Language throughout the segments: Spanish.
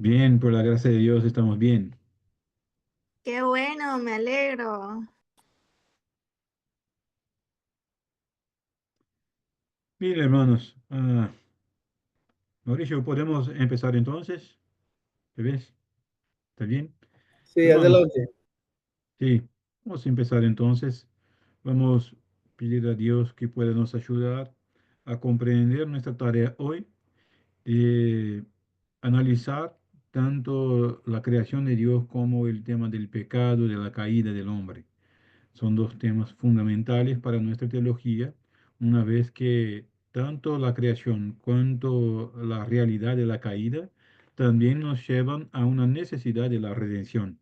Bien, por la gracia de Dios estamos bien. Qué bueno, me alegro. Bien, hermanos. Mauricio, ¿podemos empezar entonces? ¿Te ves? ¿Está bien? Sí, Hermanos, adelante. sí, vamos a empezar entonces. Vamos a pedir a Dios que pueda nos ayudar a comprender nuestra tarea hoy, de analizar tanto la creación de Dios como el tema del pecado, de la caída del hombre. Son dos temas fundamentales para nuestra teología, una vez que tanto la creación cuanto la realidad de la caída también nos llevan a una necesidad de la redención.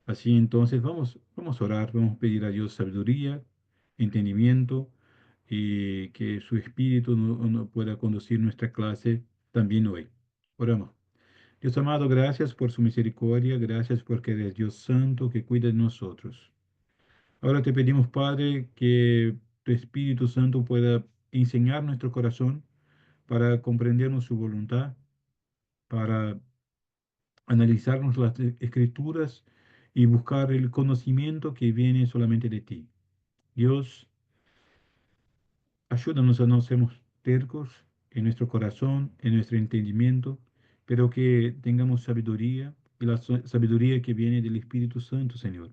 Así entonces vamos a orar, vamos a pedir a Dios sabiduría, entendimiento y que su Espíritu nos pueda conducir nuestra clase también hoy. Oramos. Dios amado, gracias por su misericordia, gracias porque eres Dios santo que cuida de nosotros. Ahora te pedimos, Padre, que tu Espíritu Santo pueda enseñar nuestro corazón para comprendernos su voluntad, para analizarnos las escrituras y buscar el conocimiento que viene solamente de ti. Dios, ayúdanos a no sermos tercos en nuestro corazón, en nuestro entendimiento, pero que tengamos sabiduría y la sabiduría que viene del Espíritu Santo, Señor.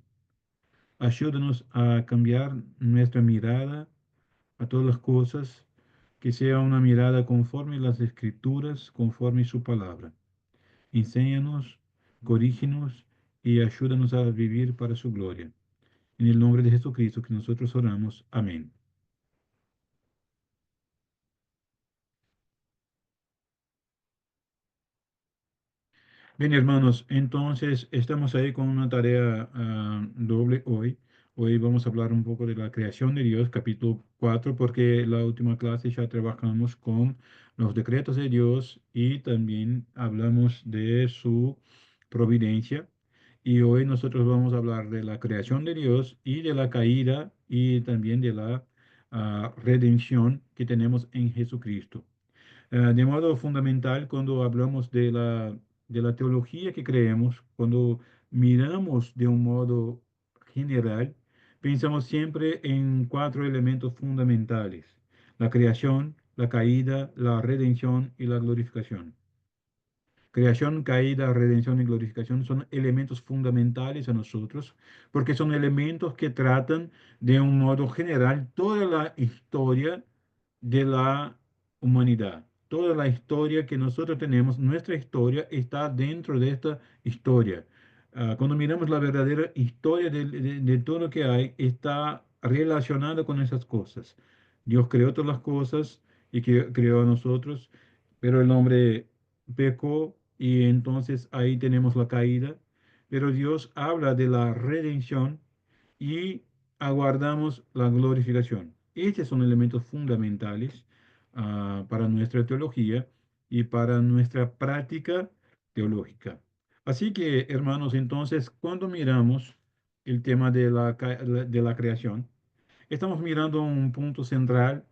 Ayúdanos a cambiar nuestra mirada a todas las cosas, que sea una mirada conforme las Escrituras, conforme su palabra. Enséñanos, corrígenos y ayúdanos a vivir para su gloria. En el nombre de Jesucristo que nosotros oramos. Amén. Bien, hermanos, entonces estamos ahí con una tarea doble hoy. Hoy vamos a hablar un poco de la creación de Dios, capítulo 4, porque la última clase ya trabajamos con los decretos de Dios y también hablamos de su providencia. Y hoy nosotros vamos a hablar de la creación de Dios y de la caída y también de la redención que tenemos en Jesucristo. De modo fundamental, cuando hablamos de la teología que creemos, cuando miramos de un modo general, pensamos siempre en cuatro elementos fundamentales: la creación, la caída, la redención y la glorificación. Creación, caída, redención y glorificación son elementos fundamentales a nosotros porque son elementos que tratan de un modo general toda la historia de la humanidad. Toda la historia que nosotros tenemos, nuestra historia está dentro de esta historia. Cuando miramos la verdadera historia de todo lo que hay, está relacionada con esas cosas. Dios creó todas las cosas y que creó a nosotros, pero el hombre pecó y entonces ahí tenemos la caída. Pero Dios habla de la redención y aguardamos la glorificación. Estos son elementos fundamentales para nuestra teología y para nuestra práctica teológica. Así que, hermanos, entonces, cuando miramos el tema de de la creación, estamos mirando un punto central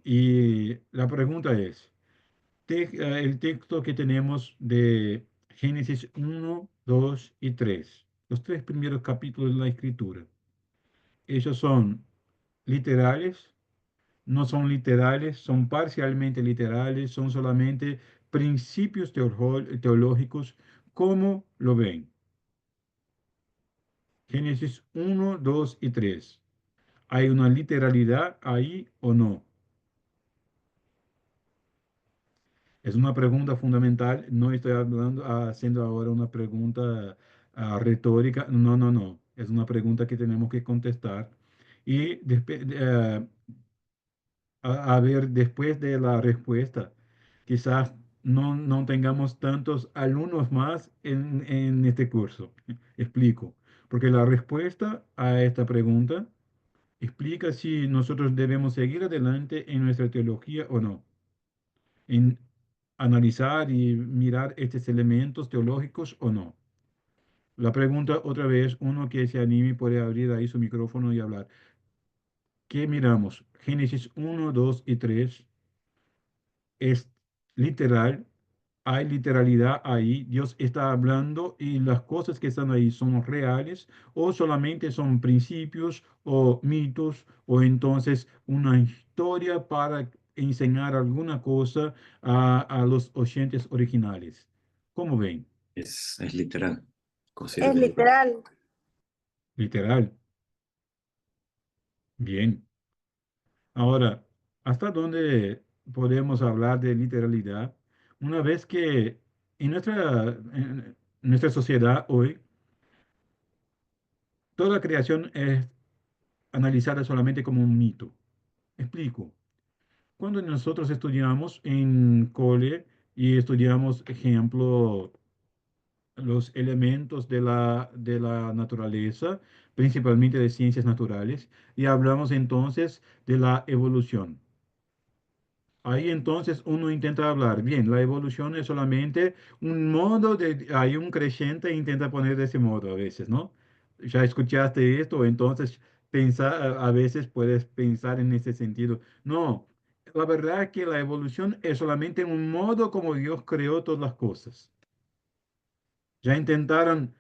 y la pregunta es, el texto que tenemos de Génesis 1, 2 y 3, los tres primeros capítulos de la Escritura, ellos son literales, no son literales, son parcialmente literales, son solamente principios teológicos. ¿Cómo lo ven? Génesis 1, 2 y 3. ¿Hay una literalidad ahí o no? Es una pregunta fundamental. No estoy hablando, haciendo ahora una pregunta retórica. No, no, no. Es una pregunta que tenemos que contestar. Y a ver, después de la respuesta, quizás no tengamos tantos alumnos más en este curso. Explico. Porque la respuesta a esta pregunta explica si nosotros debemos seguir adelante en nuestra teología o no, en analizar y mirar estos elementos teológicos o no. La pregunta otra vez, uno que se anime puede abrir ahí su micrófono y hablar. ¿Qué miramos? Génesis 1, 2 y 3 es literal, hay literalidad ahí, Dios está hablando y las cosas que están ahí son reales o solamente son principios o mitos o entonces una historia para enseñar alguna cosa a los oyentes originales. ¿Cómo ven? Es literal. Considero Es que es literal. literal. Literal. Bien. Ahora, ¿hasta dónde podemos hablar de literalidad? Una vez que en nuestra sociedad hoy, toda creación es analizada solamente como un mito. Explico. Cuando nosotros estudiamos en cole y estudiamos, ejemplo, los elementos de la naturaleza, principalmente de ciencias naturales, y hablamos entonces de la evolución. Ahí entonces uno intenta hablar, bien, la evolución es solamente un modo de, hay un creyente e intenta poner de ese modo a veces, ¿no? Ya escuchaste esto, entonces a veces puedes pensar en ese sentido. No, la verdad es que la evolución es solamente un modo como Dios creó todas las cosas. Ya intentaron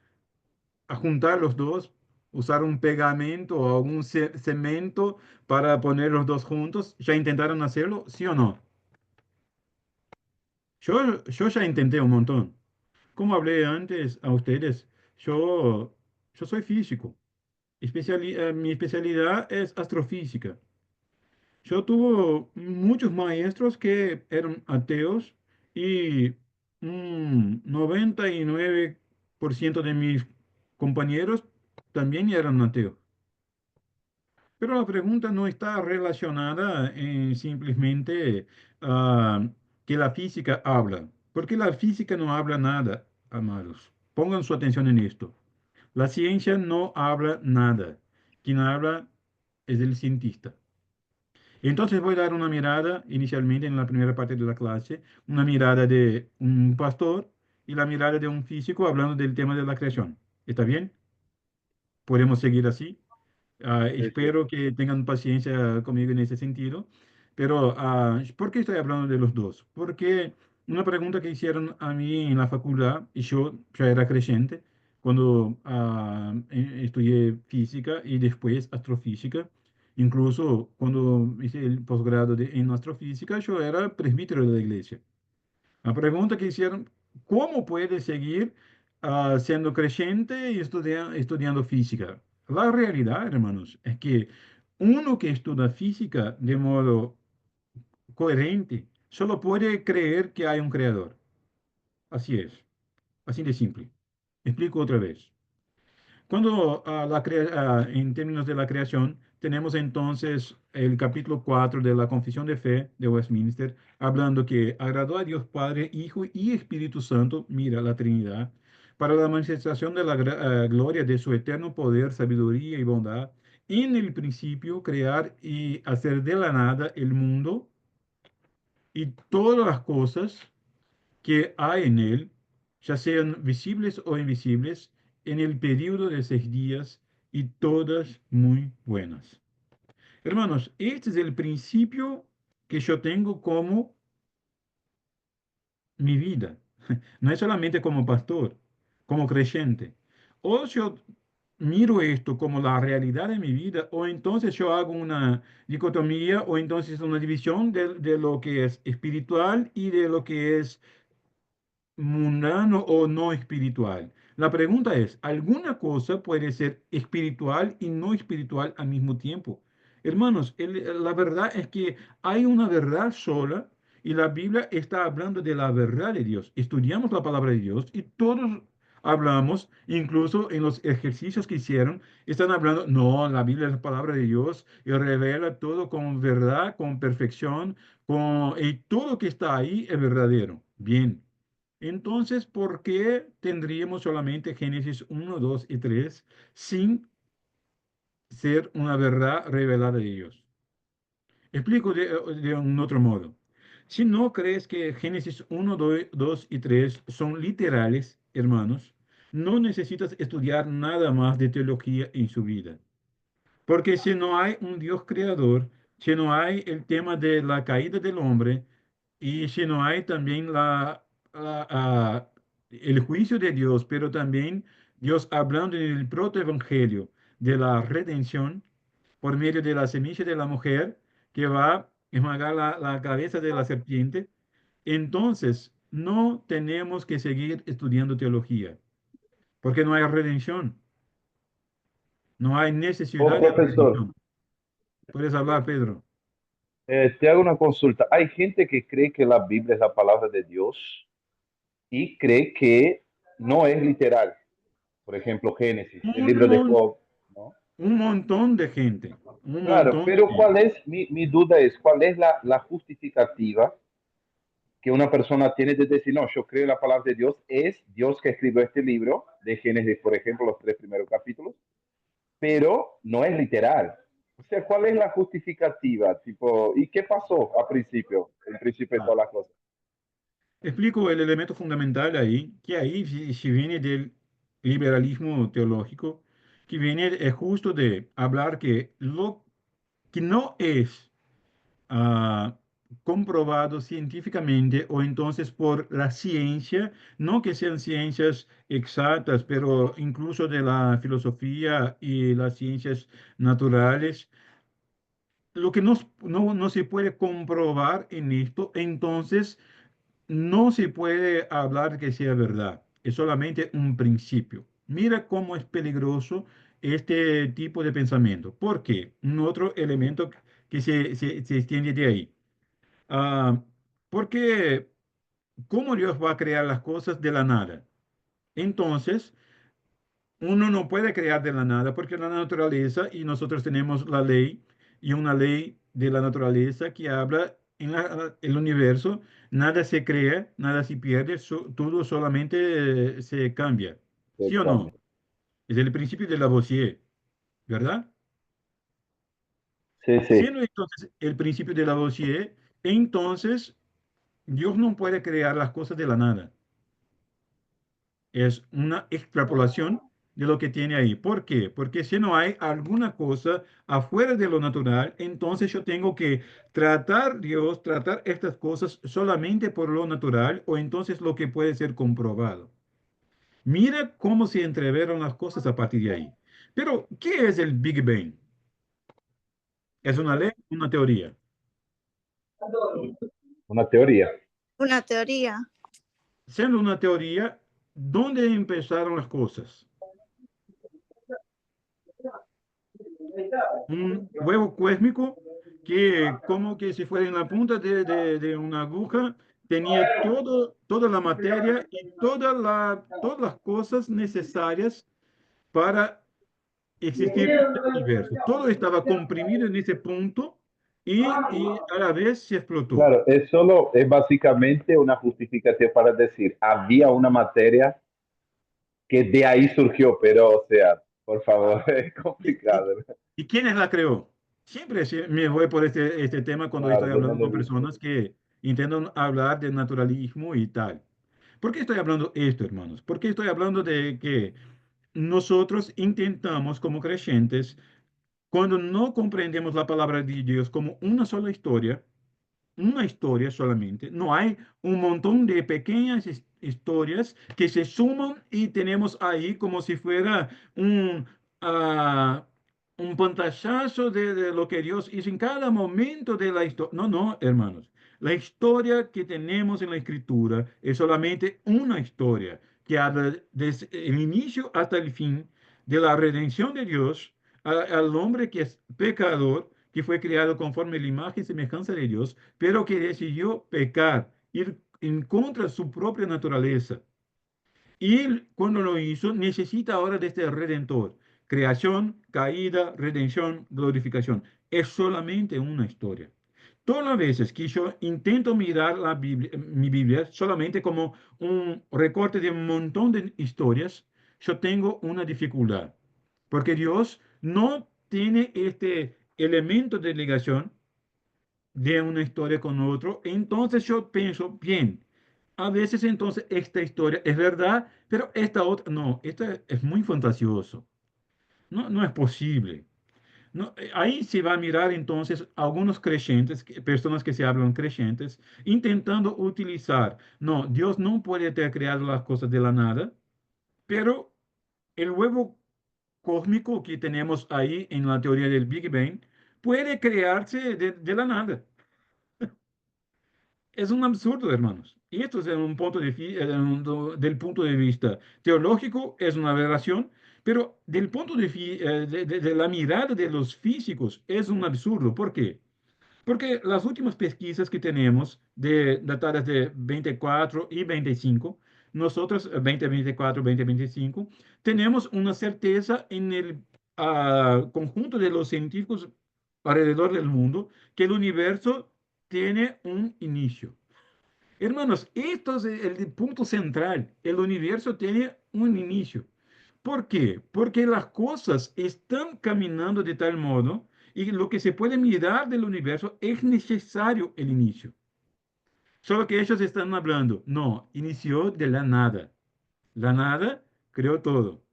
juntar los dos, usar un pegamento o un cemento para poner los dos juntos. ¿Ya intentaron hacerlo? ¿Sí o no? Yo ya intenté un montón. Como hablé antes a ustedes, yo, yo soy físico. Mi especialidad es astrofísica. Yo tuve muchos maestros que eran ateos y un 99% de mis compañeros también eran ateos. Pero la pregunta no está relacionada en simplemente ah, que la física habla, porque la física no habla nada, amados. Pongan su atención en esto. La ciencia no habla nada. Quien habla es el cientista. Entonces voy a dar una mirada, inicialmente en la primera parte de la clase, una mirada de un pastor y la mirada de un físico hablando del tema de la creación. ¿Está bien? ¿Podemos seguir así? Sí, sí. Espero que tengan paciencia conmigo en ese sentido. Pero, ¿por qué estoy hablando de los dos? Porque una pregunta que hicieron a mí en la facultad, y yo ya era creyente cuando estudié física y después astrofísica, incluso cuando hice el posgrado en astrofísica, yo era presbítero de la iglesia. La pregunta que hicieron, ¿cómo puede seguir siendo creyente y estudiando física? La realidad, hermanos, es que uno que estudia física de modo coherente solo puede creer que hay un creador. Así es, así de simple. Explico otra vez. Cuando en términos de la creación, tenemos entonces el capítulo 4 de la Confesión de Fe de Westminster, hablando que agradó a Dios Padre, Hijo y Espíritu Santo, mira la Trinidad, para la manifestación de la gloria de su eterno poder, sabiduría y bondad, en el principio crear y hacer de la nada el mundo y todas las cosas que hay en él, ya sean visibles o invisibles, en el periodo de 6 días y todas muy buenas. Hermanos, este es el principio que yo tengo como mi vida. No es solamente como pastor, como creyente. O yo miro esto como la realidad de mi vida, o entonces yo hago una dicotomía, o entonces una división de lo que es espiritual y de lo que es mundano o no espiritual. La pregunta es, ¿alguna cosa puede ser espiritual y no espiritual al mismo tiempo? Hermanos, la verdad es que hay una verdad sola y la Biblia está hablando de la verdad de Dios. Estudiamos la palabra de Dios y todos hablamos, incluso en los ejercicios que hicieron, están hablando, no, la Biblia es la palabra de Dios y revela todo con verdad, con perfección, y todo que está ahí es verdadero. Bien. Entonces, ¿por qué tendríamos solamente Génesis 1, 2 y 3 sin ser una verdad revelada de Dios? Explico de un otro modo. Si no crees que Génesis 1, 2 y 3 son literales, hermanos, no necesitas estudiar nada más de teología en su vida. Porque si no hay un Dios creador, si no hay el tema de la caída del hombre, y si no hay también el juicio de Dios, pero también Dios hablando en el protoevangelio de la redención por medio de la semilla de la mujer que va a esmagar la cabeza de la serpiente. Entonces, no tenemos que seguir estudiando teología, porque no hay redención, no hay Oh, necesidad de profesor, redención. Puedes hablar, Pedro. te hago una consulta. Hay gente que cree que la Biblia es la palabra de Dios y cree que no es literal. Por ejemplo, Génesis, el Un, libro de mon- Job, ¿no? un montón de gente, un Claro, montón de pero gente. ¿cuál es, mi duda es, cuál es la justificativa que una persona tiene de decir, no, yo creo en la palabra de Dios, es Dios que escribió este libro de Génesis, por ejemplo, los 3 primeros capítulos, pero no es literal. O sea, ¿cuál es la justificativa? Tipo, ¿y qué pasó al principio? El principio de Ah, todas las cosas. explico el elemento fundamental ahí, que ahí si viene del liberalismo teológico, que viene es justo de hablar que lo que no es ah, comprobado científicamente o entonces por la ciencia, no que sean ciencias exactas, pero incluso de la filosofía y las ciencias naturales, lo que no se puede comprobar en esto, entonces no se puede hablar que sea verdad, es solamente un principio. Mira cómo es peligroso este tipo de pensamiento. ¿Por qué? Un otro elemento que se extiende de ahí. Ah, porque, ¿cómo Dios va a crear las cosas de la nada? Entonces, uno no puede crear de la nada porque la naturaleza y nosotros tenemos la ley y una ley de la naturaleza que habla en el universo, nada se crea, nada se pierde, todo solamente se cambia. ¿Sí o no? Es el principio de Lavoisier, ¿verdad? Sí, sí, Siendo entonces el principio de Lavoisier, entonces Dios no puede crear las cosas de la nada. Es una extrapolación de lo que tiene ahí. ¿Por qué? Porque si no hay alguna cosa afuera de lo natural, entonces yo tengo que tratar Dios, tratar estas cosas solamente por lo natural o entonces lo que puede ser comprobado. Mira cómo se entreveran las cosas a partir de ahí. Pero, ¿qué es el Big Bang? ¿Es una ley? ¿Una teoría? una teoría. Una teoría. Siendo una teoría, ¿dónde empezaron las cosas? Un huevo cósmico que como que si fuera en la punta de una aguja, tenía toda la materia y todas las cosas necesarias para existir en el universo. Todo estaba comprimido en ese punto y a la vez se explotó. Claro, es solo, es básicamente una justificación para decir, había una materia que de ahí surgió, pero, o sea, por favor, es ¿Y, y, complicado, ¿no? y quién la creó? Siempre me voy por este tema cuando Claro, estoy de hablando dónde con vino. personas que intentan hablar de naturalismo y tal. ¿Por qué estoy hablando esto, hermanos? Porque estoy hablando de que nosotros intentamos como creyentes, cuando no comprendemos la palabra de Dios como una historia solamente. No hay un montón de pequeñas historias que se suman y tenemos ahí como si fuera ah, un pantallazo de lo que Dios hizo en cada momento de la historia. No, no, hermanos. La historia que tenemos en la Escritura es solamente una historia que habla desde el inicio hasta el fin de la redención de Dios al hombre que es pecador, que fue creado conforme la imagen y semejanza de Dios, pero que decidió pecar, ir en contra de su propia naturaleza. Y él, cuando lo hizo, necesita ahora de este redentor. Creación, caída, redención, glorificación. Es solamente una historia. Todas las veces que yo intento mirar mi Biblia solamente como un recorte de un montón de historias, yo tengo una dificultad. Porque Dios no tiene este elemento de ligación de una historia con otro. Entonces yo pienso, bien, a veces entonces esta historia es verdad, pero esta otra, no, esta es muy fantasioso. No, no es posible. No, ahí se va a mirar entonces algunos creyentes, personas que se hablan creyentes, intentando utilizar, no, Dios no puede ter creado las cosas de la nada, pero el huevo cósmico que tenemos ahí en la teoría del Big Bang puede crearse de la nada. Es un absurdo, hermanos. Y esto es un punto del punto de vista teológico, es una aberración, pero del punto de la mirada de los físicos es un absurdo. ¿Por qué? Porque las últimas pesquisas que tenemos, datadas de 24 y 25, nosotros, 2024, 2025, tenemos una certeza en el conjunto de los científicos alrededor del mundo que el universo tiene un inicio. Hermanos, esto es el punto central. El universo tiene un inicio. ¿Por qué? Porque las cosas están caminando de tal modo y lo que se puede mirar del universo es necesario el inicio. Solo que ellos están hablando, no, inició de la nada. La nada creó todo.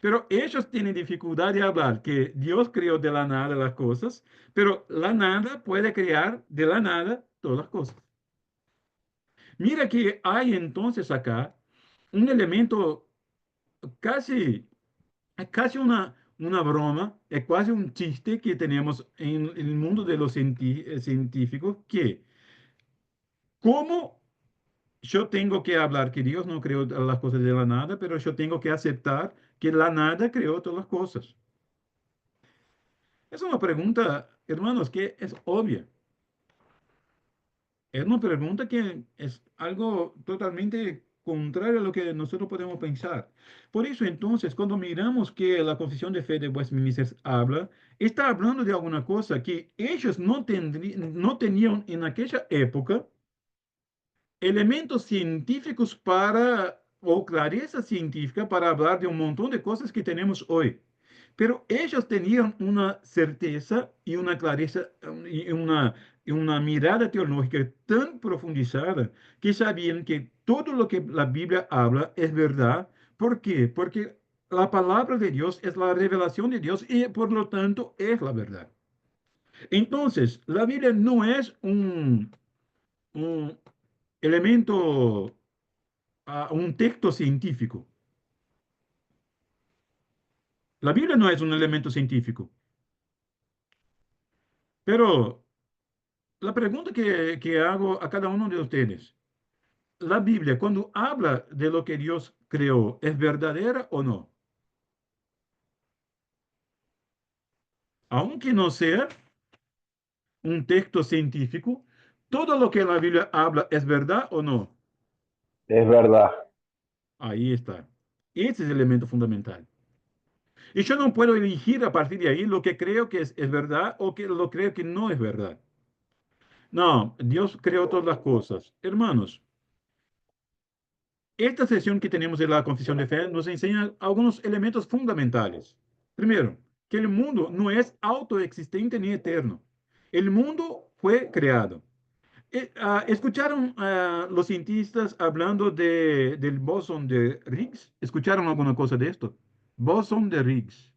Pero ellos tienen dificultad de hablar que Dios creó de la nada las cosas, pero la nada puede crear de la nada todas las cosas. Mira que hay entonces acá un elemento casi, casi una broma, es casi un chiste que tenemos en el mundo de los científicos, que cómo yo tengo que hablar que Dios no creó las cosas de la nada, pero yo tengo que aceptar que la nada creó todas las cosas. Es una pregunta, hermanos, que es obvia. Es una pregunta que es algo totalmente contrario a lo que nosotros podemos pensar. Por eso, entonces, cuando miramos que la Confesión de Fe de Westminster habla, está hablando de alguna cosa que ellos no tenían en aquella época elementos científicos para, o clareza científica para hablar de un montón de cosas que tenemos hoy. Pero ellos tenían una certeza y una clareza y una mirada teológica tan profundizada que sabían que todo lo que la Biblia habla es verdad. ¿Por qué? Porque la palabra de Dios es la revelación de Dios y por lo tanto es la verdad. Entonces, la Biblia no es un elemento, un texto científico. La Biblia no es un elemento científico. Pero la pregunta que hago a cada uno de ustedes, ¿la Biblia cuando habla de lo que Dios creó es verdadera o no? Aunque no sea un texto científico, ¿todo lo que la Biblia habla es verdad o no? Es verdad. Ahí está. Ese es el elemento fundamental. Y yo no puedo elegir a partir de ahí lo que creo que es verdad o que lo creo que no es verdad. No, Dios creó todas las cosas. Hermanos, esta sesión que tenemos de la confesión de fe nos enseña algunos elementos fundamentales. Primero, que el mundo no es autoexistente ni eterno. El mundo fue creado. ¿Escucharon los cientistas hablando del bosón de Higgs? ¿Escucharon alguna cosa de esto? Bosón de Higgs.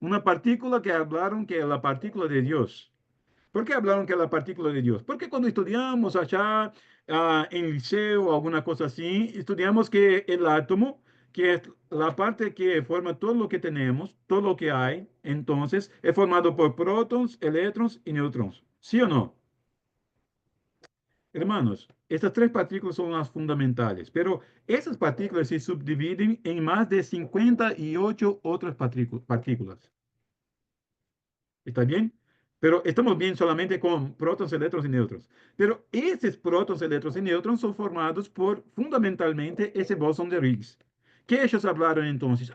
Una partícula que hablaron que es la partícula de Dios. ¿Por qué hablaron que es la partícula de Dios? Porque cuando estudiamos allá en liceo o alguna cosa así, estudiamos que el átomo, que es la parte que forma todo lo que tenemos, todo lo que hay, entonces es formado por prótons, eléctrons y neutrones. ¿Sí o no? Hermanos, estas tres partículas son las fundamentales, pero esas partículas se subdividen en más de 58 otras partículas. ¿Está bien? Pero estamos bien solamente con prótons, eléctrons y neutrones. Pero esos prótons, eléctrons y neutrones son formados por fundamentalmente ese bosón de Higgs. ¿Qué ellos hablaron entonces?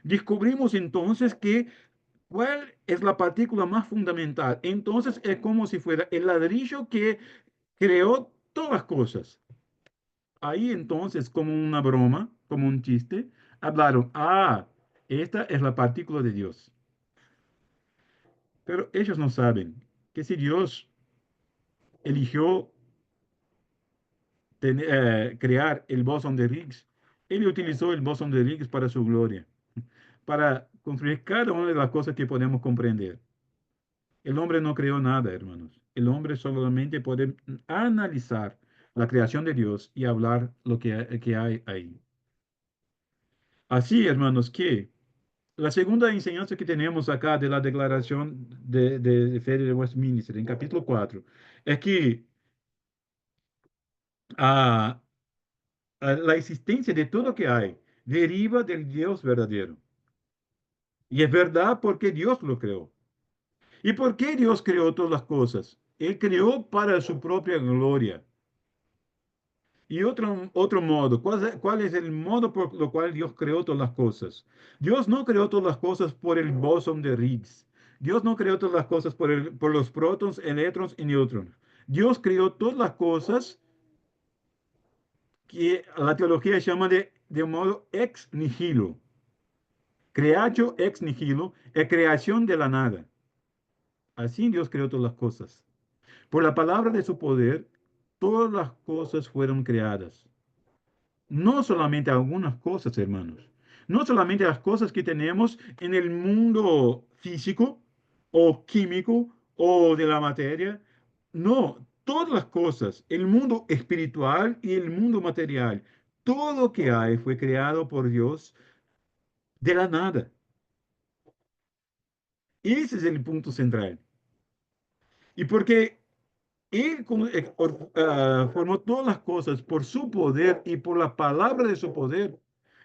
Descubrimos entonces que cuál es la partícula más fundamental. Entonces es como si fuera el ladrillo que creó todas las cosas. Ahí entonces, como una broma, como un chiste, hablaron, esta es la partícula de Dios. Pero ellos no saben que si Dios eligió crear el bosón de Higgs, Él utilizó el bosón de Higgs para su gloria, para construir cada una de las cosas que podemos comprender. El hombre no creó nada, hermanos. El hombre solamente puede analizar la creación de Dios y hablar lo que hay ahí. Así, hermanos, que la segunda enseñanza que tenemos acá de la Declaración de Fe de Westminster, en capítulo 4, es que ah, la existencia de todo lo que hay deriva del Dios verdadero. Y es verdad porque Dios lo creó. ¿Y por qué Dios creó todas las cosas? Él creó para su propia gloria. Y otro modo, ¿cuál es el modo por lo cual Dios creó todas las cosas? Dios no creó todas las cosas por el bosón de Higgs. Dios no creó todas las cosas por los prótons, eléctrons y neutrones. Dios creó todas las cosas que la teología llama de un modo ex nihilo. Creatio ex nihilo es creación de la nada. Así Dios creó todas las cosas. Por la palabra de su poder, todas las cosas fueron creadas. No solamente algunas cosas, hermanos. No solamente las cosas que tenemos en el mundo físico o químico o de la materia. No, todas las cosas, el mundo espiritual y el mundo material. Todo lo que hay fue creado por Dios de la nada. Ese es el punto central. Y porque Él formó todas las cosas por su poder y por la palabra de su poder.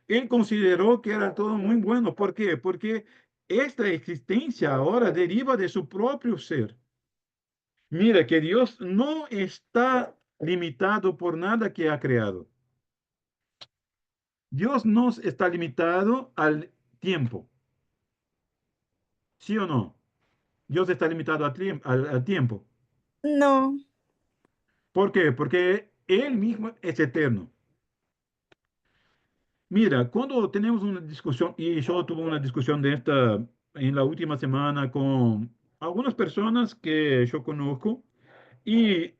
Él consideró que era todo muy bueno. ¿Por qué? Porque esta existencia ahora deriva de su propio ser. Mira que Dios no está limitado por nada que ha creado. Dios no está limitado al tiempo. ¿Sí o no? Dios está limitado al tiempo. No, ¿Por qué? Porque Él mismo es eterno. Mira, cuando tenemos una discusión, y yo tuve una discusión de esta en la última semana con algunas personas que yo conozco, y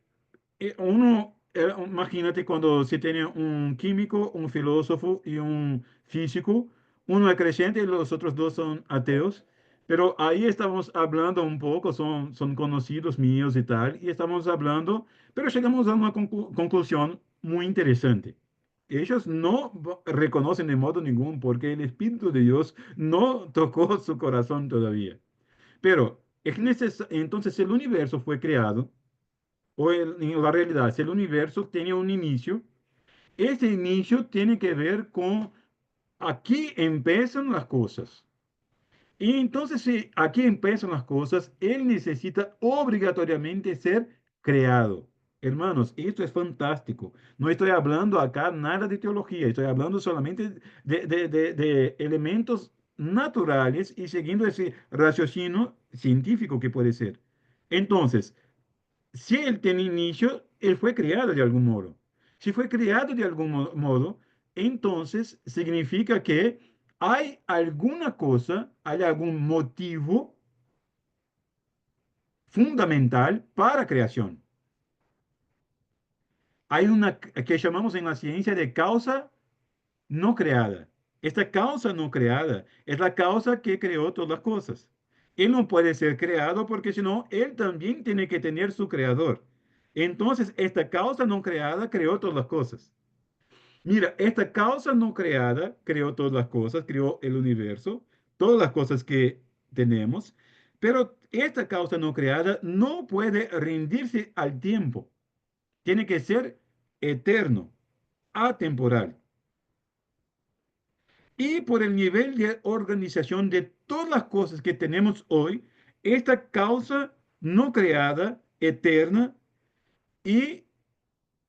imagínate cuando se tiene un químico, un filósofo y un físico, uno es creyente y los otros dos son ateos, pero ahí estamos hablando un poco, son conocidos míos y tal, y estamos hablando, pero llegamos a una conclusión muy interesante. Ellos no reconocen de modo ningún porque el Espíritu de Dios no tocó su corazón todavía. Pero entonces el universo fue creado en la realidad, si el universo tiene un inicio, ese inicio tiene que ver con aquí empiezan las cosas. Y entonces, si aquí empiezan las cosas, él necesita obligatoriamente ser creado. Hermanos, esto es fantástico. No estoy hablando acá nada de teología, estoy hablando solamente de elementos naturales y siguiendo ese raciocinio científico que puede ser. Entonces, si él tiene inicio, él fue creado de algún modo. Si fue creado de algún modo, entonces significa que hay alguna cosa, hay algún motivo fundamental para creación. Hay una que llamamos en la ciencia de causa no creada. Esta causa no creada es la causa que creó todas las cosas. Él no puede ser creado porque si no, él también tiene que tener su creador. Entonces, esta causa no creada creó todas las cosas. Mira, esta causa no creada creó todas las cosas, creó el universo, todas las cosas que tenemos, pero esta causa no creada no puede rendirse al tiempo. Tiene que ser eterno, atemporal. Y por el nivel de organización de todas las cosas que tenemos hoy, esta causa no creada, eterna y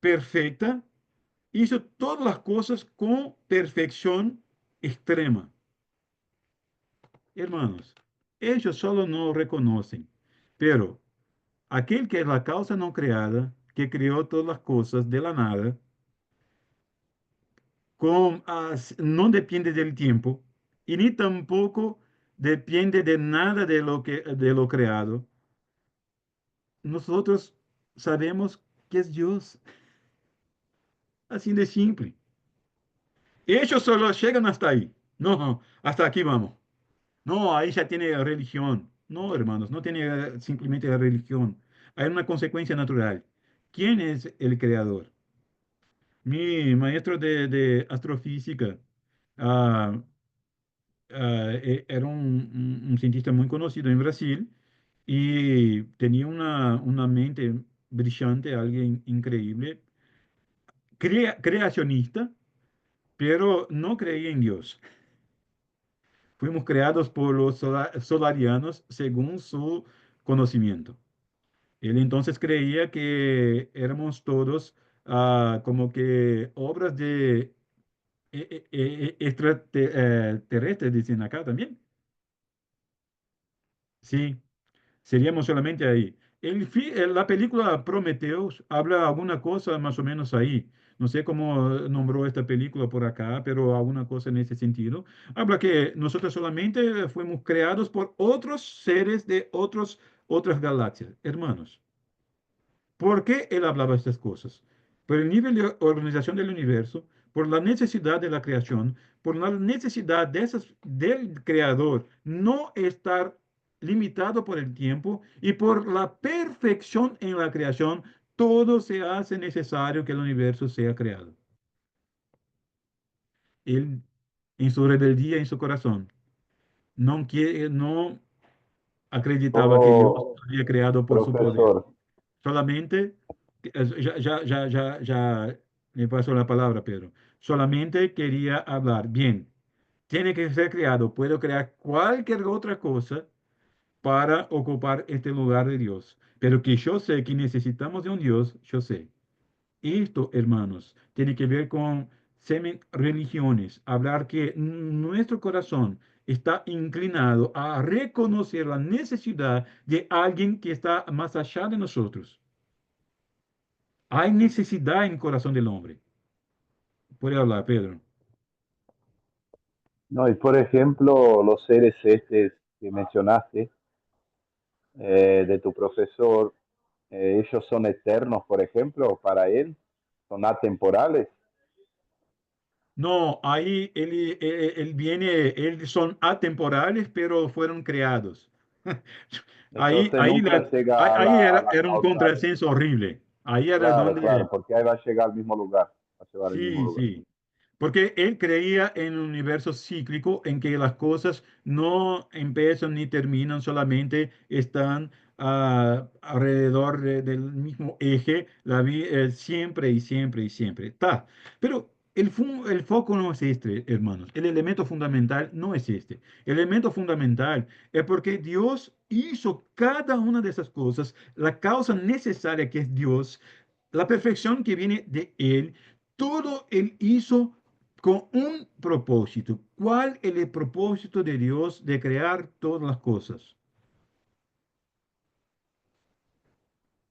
perfecta, hizo todas las cosas con perfección extrema. Hermanos, ellos solo no reconocen, pero aquel que es la causa no creada, que creó todas las cosas de la nada, no depende del tiempo y ni tampoco depende de nada de lo creado. Nosotros sabemos que es Dios, así de simple. Ellos solo llegan hasta ahí. No, hasta aquí vamos. No, ahí ya tiene religión. No, hermanos, no tiene simplemente la religión. Hay una consecuencia natural. ¿Quién es el creador? Mi maestro de astrofísica ah, era un cientista muy conocido en Brasil y tenía una mente brillante, alguien increíble, creacionista, pero no creía en Dios. Fuimos creados por los solarianos según su conocimiento. Él entonces creía que éramos todos como que obras de extraterrestres, dicen acá también. Sí, seríamos solamente ahí. La película Prometheus habla alguna cosa más o menos ahí. No sé cómo nombró esta película por acá, pero alguna cosa en ese sentido. Habla que nosotros solamente fuimos creados por otros seres de otras galaxias, hermanos. ¿Por qué él hablaba estas cosas? Por el nivel de organización del universo, por la necesidad de la creación, por la necesidad del creador no estar limitado por el tiempo y por la perfección en la creación, todo se hace necesario que el universo sea creado. Él, en su rebeldía, en su corazón, no acreditaba que Dios Oh, había creado por su poder. profesor. Solamente, ya me pasó la palabra, Pedro. Solamente quería hablar. Bien, tiene que ser creado. Puedo crear cualquier otra cosa para ocupar este lugar de Dios. Pero que yo sé que necesitamos de un Dios, yo sé. Esto, hermanos, tiene que ver con religiones. Hablar que nuestro corazón está inclinado a reconocer la necesidad de alguien que está más allá de nosotros. Hay necesidad en el corazón del hombre. Puede hablar, Pedro. No, y por ejemplo, los seres estos que mencionaste de tu profesor, ellos son eternos, por ejemplo, para él, son atemporales. No, ahí él viene, él son atemporales, pero fueron creados. Ahí, Entonces ahí, nunca llega a ahí a era, la era un causa. contrasenso horrible. Ahí era Claro, donde, claro, porque ahí va a llegar al mismo lugar, va a llevar al mismo sí, lugar. sí. Porque él creía en un universo cíclico en que las cosas no empiezan ni terminan, solamente están alrededor del mismo eje, siempre y siempre y siempre. Está. Pero el foco no es este, hermanos. El elemento fundamental no es este. El elemento fundamental es porque Dios hizo cada una de esas cosas, la causa necesaria que es Dios, la perfección que viene de Él, todo Él hizo con un propósito. ¿Cuál es el propósito de Dios de crear todas las cosas?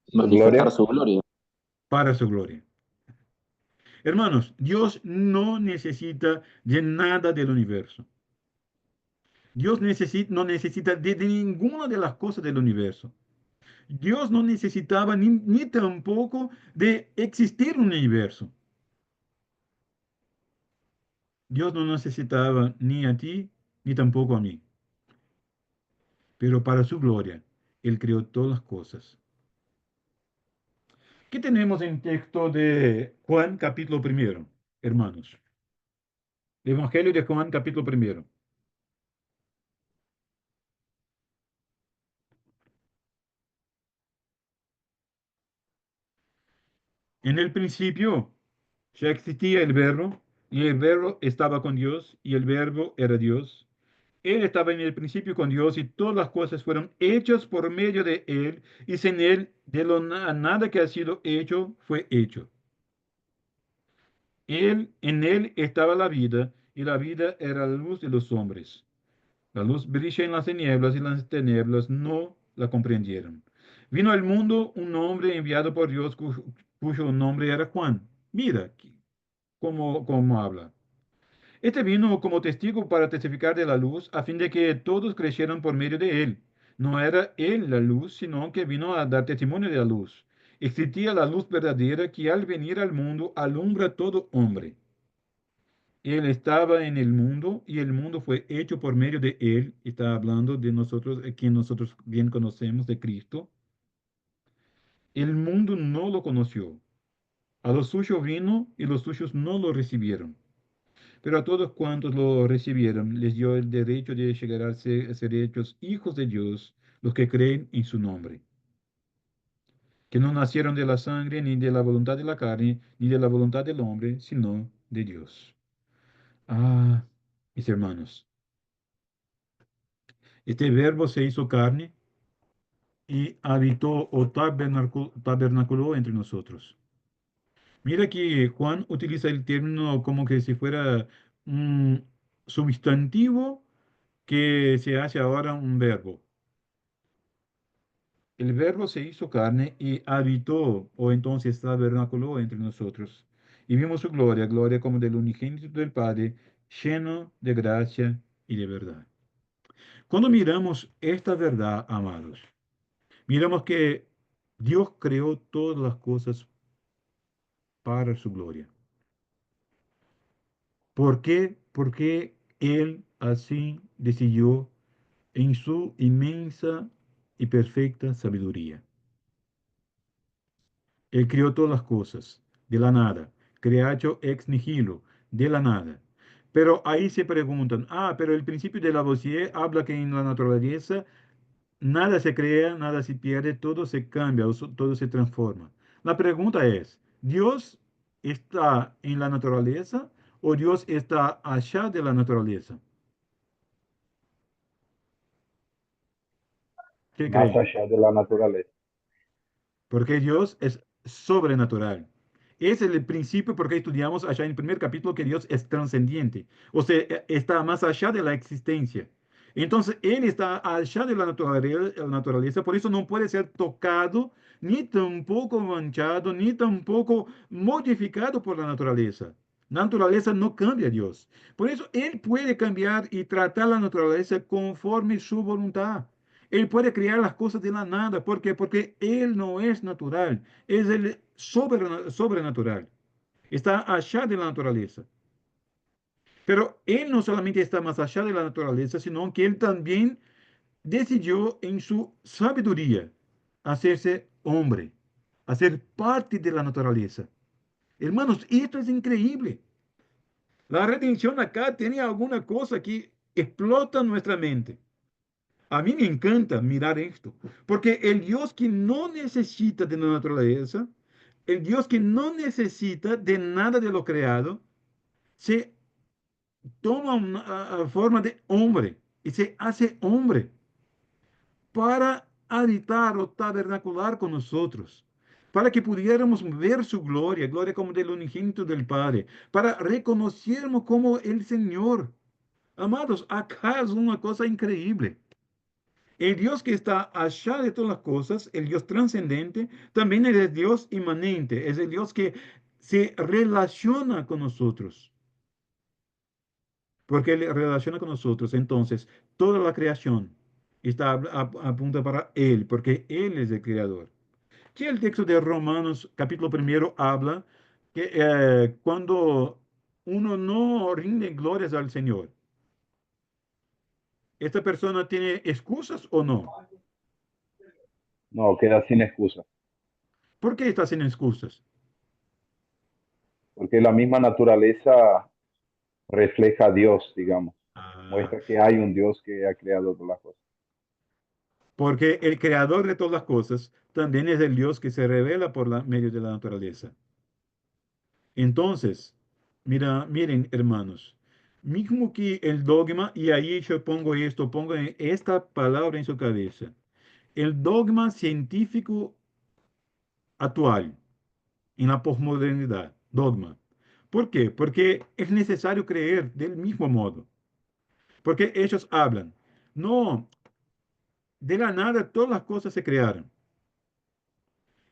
¿Su Manifestar gloria? su gloria. Para su gloria. Hermanos, Dios no necesita de nada del universo. Dios no necesita de ninguna de las cosas del universo. Dios no necesitaba ni tampoco de existir un universo. Dios no necesitaba ni a ti ni tampoco a mí. Pero para su gloria, Él creó todas las cosas. ¿Qué tenemos en texto de Juan capítulo primero, hermanos? Evangelio de Juan capítulo primero. En el principio ya existía el verbo, y el verbo estaba con Dios, y el verbo era Dios. Él estaba en el principio con Dios, y todas las cosas fueron hechas por medio de Él, y sin Él, nada que ha sido hecho fue hecho. En Él estaba la vida, y la vida era la luz de los hombres. La luz brilla en las tinieblas y las tinieblas no la comprendieron. Vino al mundo un hombre enviado por Dios cuyo nombre era Juan. Mira cómo habla. Este vino como testigo para testificar de la luz a fin de que todos crecieran por medio de él. No era él la luz, sino que vino a dar testimonio de la luz. Existía la luz verdadera que al venir al mundo alumbra a todo hombre. Él estaba en el mundo y el mundo fue hecho por medio de Él. Está hablando de nosotros, quien nosotros bien conocemos, de Cristo. El mundo no lo conoció. A los suyos vino y los suyos no lo recibieron. Pero a todos cuantos lo recibieron, les dio el derecho de llegar a ser hechos hijos de Dios, los que creen en su nombre, que no nacieron de la sangre, ni de la voluntad de la carne, ni de la voluntad del hombre, sino de Dios. Ah, mis hermanos, este verbo se hizo carne y habitó o tabernaculó entre nosotros. Mira que Juan utiliza el término como que si fuera un sustantivo que se hace ahora un verbo. El verbo se hizo carne y habitó, o entonces tabernaculó entre nosotros. Y vimos su gloria, gloria como del unigénito del Padre, lleno de gracia y de verdad. Cuando miramos esta verdad, amados, miramos que Dios creó todas las cosas para su gloria. ¿Por qué? Porque Él así decidió en su inmensa y perfecta sabiduría. Él creó todas las cosas de la nada, creacho ex nihilo, de la nada. Pero ahí se preguntan, pero el principio de Lavoisier habla que en la naturaleza nada se crea, nada se pierde, todo se cambia, todo se transforma. La pregunta es, ¿Dios está en la naturaleza o Dios está allá de la naturaleza? ¿Qué más creen? allá de la naturaleza. Porque Dios es sobrenatural. Ese es el principio porque estudiamos allá en el primer capítulo que Dios es trascendiente, o sea, está más allá de la existencia. Entonces, Él está allá de la naturaleza, por eso no puede ser tocado, ni tampoco manchado, ni tampoco modificado por la naturaleza. La naturaleza no cambia a Dios. Por eso Él puede cambiar y tratar la naturaleza conforme su voluntad. Él puede crear las cosas de la nada. ¿Por qué? Porque Él no es natural, es el sobrenatural. Está allá de la naturaleza. Pero Él no solamente está más allá de la naturaleza, sino que Él también decidió en su sabiduría hacerse hombre, hacer parte de la naturaleza. Hermanos, esto es increíble. La redención acá tiene alguna cosa que explota nuestra mente. A mí me encanta mirar esto, porque el Dios que no necesita de la naturaleza, el Dios que no necesita de nada de lo creado, se toma una forma de hombre y se hace hombre para habitar o tabernacular con nosotros, para que pudiéramos ver su gloria, gloria como del unigénito del Padre, para reconocernos como el Señor. Amados, acá es una cosa increíble. El Dios que está allá de todas las cosas, el Dios trascendente, también es el Dios inmanente, es el Dios que se relaciona con nosotros. Porque Él relaciona con nosotros, entonces toda la creación está apunta para Él, porque Él es el creador. Aquí el texto de Romanos, capítulo primero, habla que cuando uno no rinde glorias al Señor, ¿esta persona tiene excusas o no? No, queda sin excusa, ¿Por qué está sin excusas? porque la misma naturaleza refleja a Dios, digamos, Ah, muestra que hay un Dios que ha creado todas las cosas. porque el creador de todas las cosas también es el Dios que se revela por medio de la naturaleza. Entonces, miren, hermanos, mismo que el dogma, y ahí yo pongo esto, pongo esta palabra en su cabeza, el dogma científico actual, en la posmodernidad, dogma. ¿Por qué? Porque es necesario creer del mismo modo, porque ellos hablan, no, de la nada todas las cosas se crearon.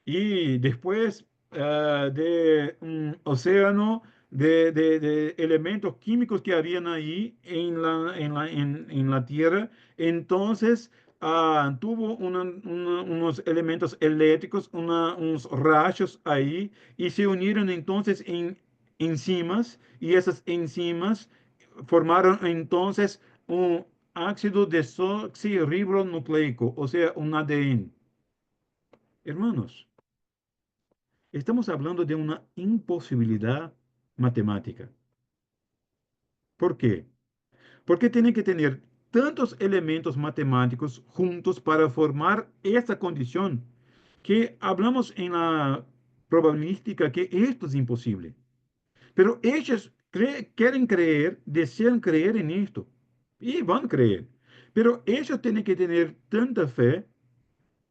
Y después de un océano de elementos químicos que habían ahí en la Tierra, entonces tuvo unos elementos eléctricos, unos rayos ahí, y se unieron entonces enzimas y esas enzimas formaron entonces un ácido desoxirribonucleico, o sea, un ADN. Hermanos, estamos hablando de una imposibilidad matemática. ¿Por qué? Porque tienen que tener tantos elementos matemáticos juntos para formar esta condición que hablamos en la probabilística que esto es imposible. Pero ellos quieren creer, desean creer en esto y van a creer. Pero ellos tienen que tener tanta fe,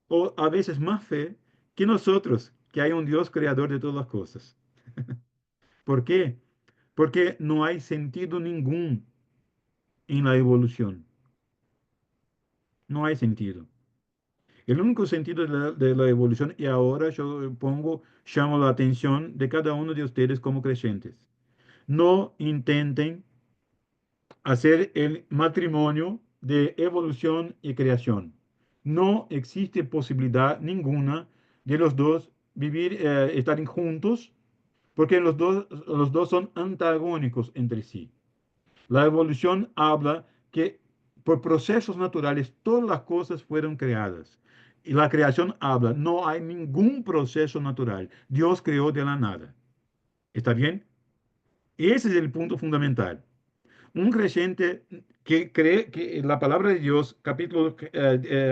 o a veces más fe, que nosotros, que hay un Dios creador de todas las cosas. ¿Por qué? Porque no hay sentido ningún en la evolución. No hay sentido. El único sentido de la evolución, y ahora yo llamo la atención de cada uno de ustedes como creyentes. No intenten hacer el matrimonio de evolución y creación. No existe posibilidad ninguna de los dos vivir, estar juntos, porque los dos son antagónicos entre sí. La evolución habla que por procesos naturales todas las cosas fueron creadas. Y la creación habla, no hay ningún proceso natural. Dios creó de la nada. ¿Está bien? Ese es el punto fundamental. Un creyente que cree que la palabra de Dios, capítulo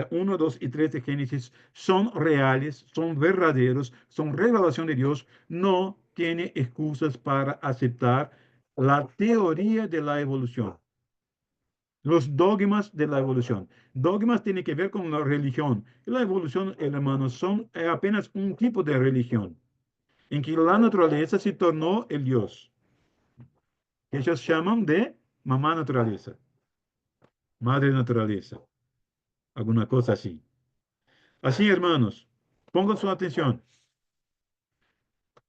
1, 2 y 3 de Génesis, son reales, son verdaderos, son revelación de Dios, no tiene excusas para aceptar la teoría de la evolución. Los dogmas de la evolución. Dogmas tienen que ver con la religión. Y la evolución, hermanos, son apenas un tipo de religión, en que la naturaleza se tornó el Dios. Ellos llaman de mamá naturaleza, madre naturaleza, alguna cosa así. Así, hermanos, pongan su atención.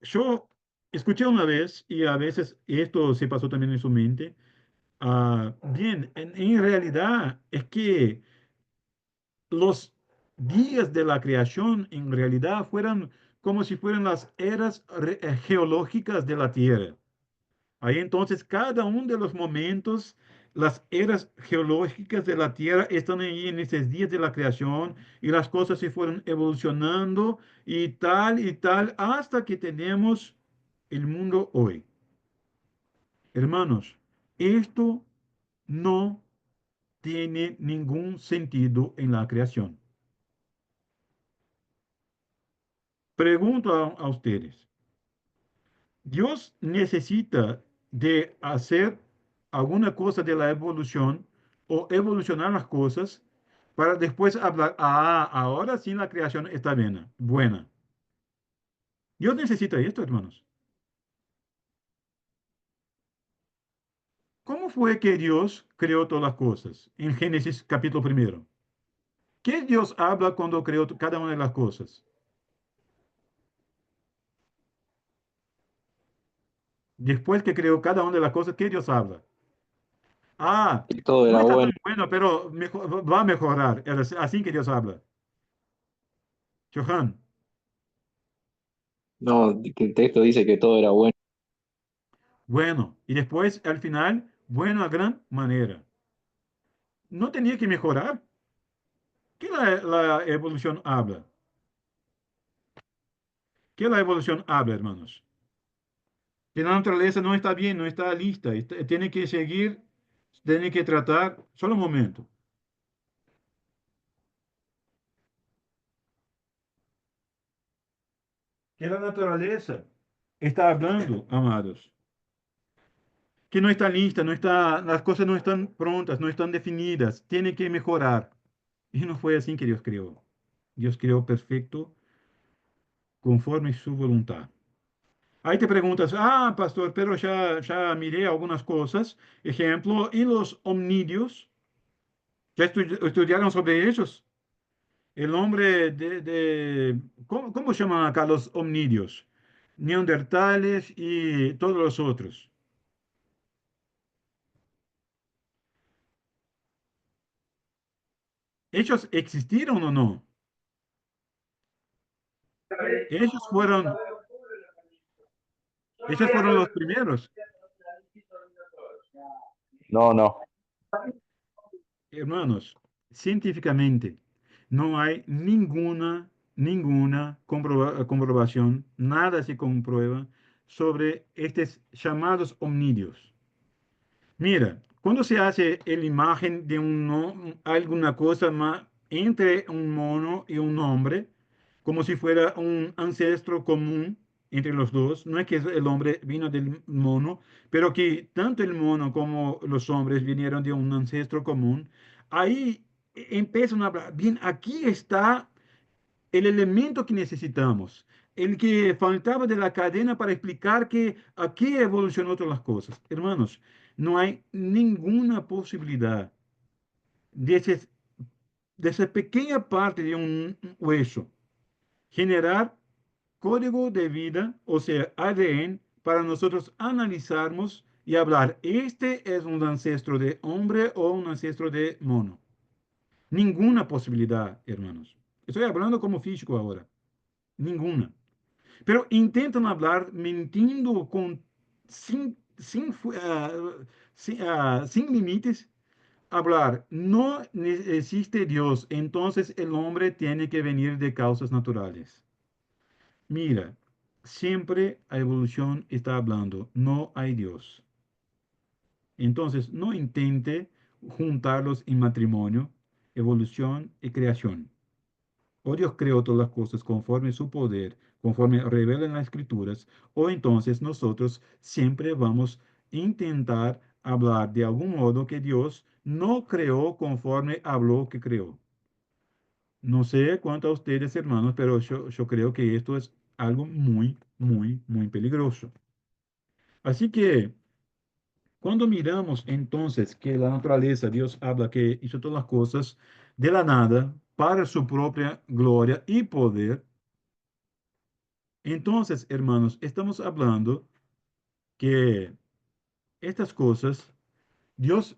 Yo escuché una vez, y a veces esto se pasó también en su mente, bien, en realidad es que los días de la creación en realidad fueran como si fueran las eras geológicas de la Tierra. Ahí entonces cada uno de los momentos, las eras geológicas de la Tierra están ahí en esos días de la creación y las cosas se fueron evolucionando y tal hasta que tenemos el mundo hoy. Hermanos, esto no tiene ningún sentido en la creación. Pregunto a ustedes, ¿Dios necesita de hacer alguna cosa de la evolución o evolucionar las cosas para después hablar, ahora sí la creación está bien, buena? Dios necesita esto, hermanos. ¿Cómo fue que Dios creó todas las cosas? En Génesis capítulo primero. ¿Qué Dios habla cuando creó cada una de las cosas? Después que creó cada una de las cosas, ¿qué Dios habla? Y todo No era está tan bueno. bueno, pero va a mejorar. Es así que Dios habla. Johan. No, que el texto dice que todo era bueno. Bueno, y después, al final, bueno a gran manera. No tenía que mejorar. ¿Qué la evolución habla? ¿Qué la evolución habla, hermanos? Que la naturaleza no está bien, no está lista, tiene que seguir, tiene que tratar, solo un momento, que la naturaleza está hablando, amados, que no está lista, no está, las cosas no están prontas, no están definidas, tiene que mejorar. Y no fue así que Dios creó. Dios creó perfecto conforme su voluntad. Ahí te preguntas, pastor, pero ya miré algunas cosas. Ejemplo, ¿y los omnidios? ¿Ya estudiaron sobre ellos? El nombre ¿cómo se llaman acá los omnidios? Neandertales y todos los otros. ¿Ellos existieron o no? Ellos fueron, Esos fueron los primeros. No. Hermanos, científicamente no hay ninguna comprobación, nada se comprueba sobre estos llamados homínidos. Mira, cuando se hace la imagen de alguna cosa más entre un mono y un hombre, como si fuera un ancestro común entre los dos, no es que el hombre vino del mono, pero que tanto el mono como los hombres vinieron de un ancestro común, ahí empiezan a hablar, bien, aquí está el elemento que necesitamos, el que faltaba de la cadena para explicar que aquí evolucionó todas las cosas. Hermanos, no hay ninguna posibilidad de, de esa pequeña parte de un hueso generar código de vida, o sea, ADN, para nosotros analizarnos y hablar, este es un ancestro de hombre o un ancestro de mono. Ninguna posibilidad, hermanos. Estoy hablando como físico ahora. Ninguna. Pero intentan hablar mintiendo sin límites. Hablar, no existe Dios, entonces el hombre tiene que venir de causas naturales. Mira, siempre la evolución está hablando, no hay Dios. Entonces, no intente juntarlos en matrimonio, evolución y creación. O Dios creó todas las cosas conforme su poder, conforme revela en las escrituras, o entonces nosotros siempre vamos a intentar hablar de algún modo que Dios no creó conforme habló que creó. No sé cuánto a ustedes, hermanos, pero yo creo que esto es algo muy peligroso. Así que cuando miramos entonces que la naturaleza, Dios habla que hizo todas las cosas de la nada para su propia gloria y poder. Entonces, hermanos, estamos hablando que estas cosas Dios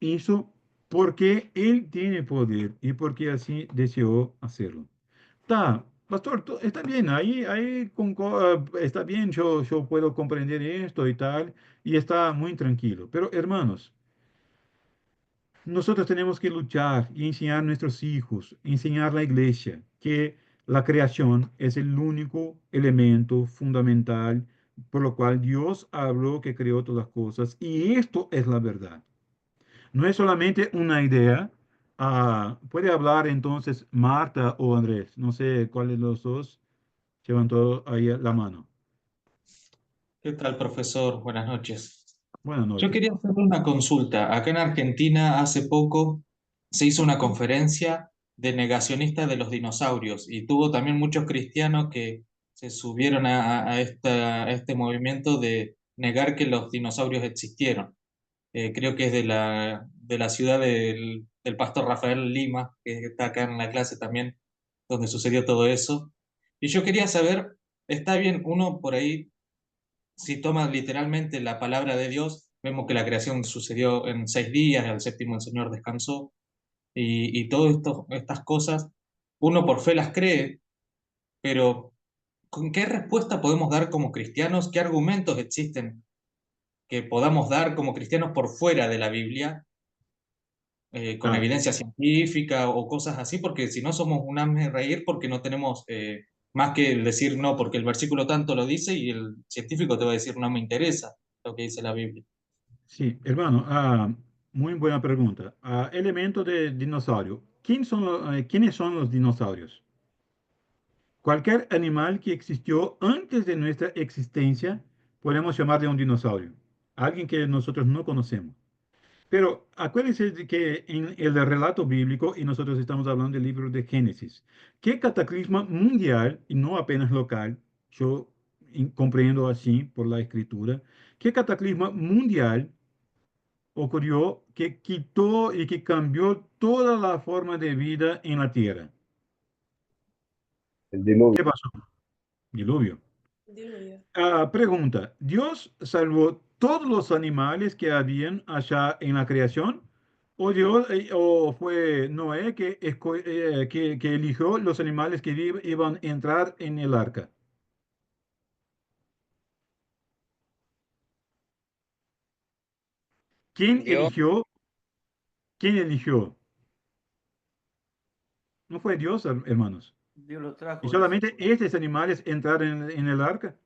hizo porque Él tiene poder y porque así deseó hacerlo. Está, pastor, está bien, está bien, yo puedo comprender esto y tal, y está muy tranquilo. Pero, hermanos, nosotros tenemos que luchar y enseñar a nuestros hijos, enseñar a la iglesia que la creación es el único elemento fundamental por lo cual Dios habló que creó todas las cosas y esto es la verdad. No es solamente una idea. Puede hablar entonces Marta o Andrés, no sé cuál de los dos levantó ahí la mano. ¿Qué tal, profesor? Buenas noches. Buenas Yo noches. quería hacer una consulta. Acá en Argentina hace poco se hizo una conferencia de negacionistas de los dinosaurios y tuvo también muchos cristianos que se subieron a este movimiento de negar que los dinosaurios existieron. Creo que es de la ciudad del pastor Rafael Lima, que está acá en la clase también, donde sucedió todo eso. Y yo quería saber, está bien, uno por ahí si tomas literalmente la palabra de Dios, vemos que la creación sucedió en 6 días, al séptimo el Señor descansó, y todas estas cosas, uno por fe las cree, pero ¿con qué respuesta podemos dar como cristianos? ¿Qué argumentos existen que podamos dar como cristianos por fuera de la Biblia, con Ah, evidencia científica o cosas así? Porque si no somos un hazme reír porque no tenemos más que el decir no, porque el versículo tanto lo dice y el científico te va a decir no me interesa lo que dice la Biblia. sí, hermano, muy buena pregunta. Elemento de dinosaurio. ¿Quiénes son los dinosaurios? Cualquier animal que existió antes de nuestra existencia, podemos llamarle un dinosaurio. Alguien que nosotros no conocemos. Pero acuérdense de que en el relato bíblico, y nosotros estamos hablando del libro de Génesis, ¿qué cataclisma mundial, y no apenas local, yo comprendo así por la escritura, qué cataclisma mundial ocurrió que quitó y que cambió toda la forma de vida en la tierra? El diluvio. ¿Qué pasó? Diluvio. Diluvio. Pregunta, ¿Dios salvó todos los animales que habían allá en la creación? ¿O fue Noé que eligió los animales que iban a entrar en el arca? ¿Quién Dios, eligió? ¿Quién eligió? No fue Dios, hermanos. Dios lo Y trajo, dice. solamente estos animales entraron en el arca.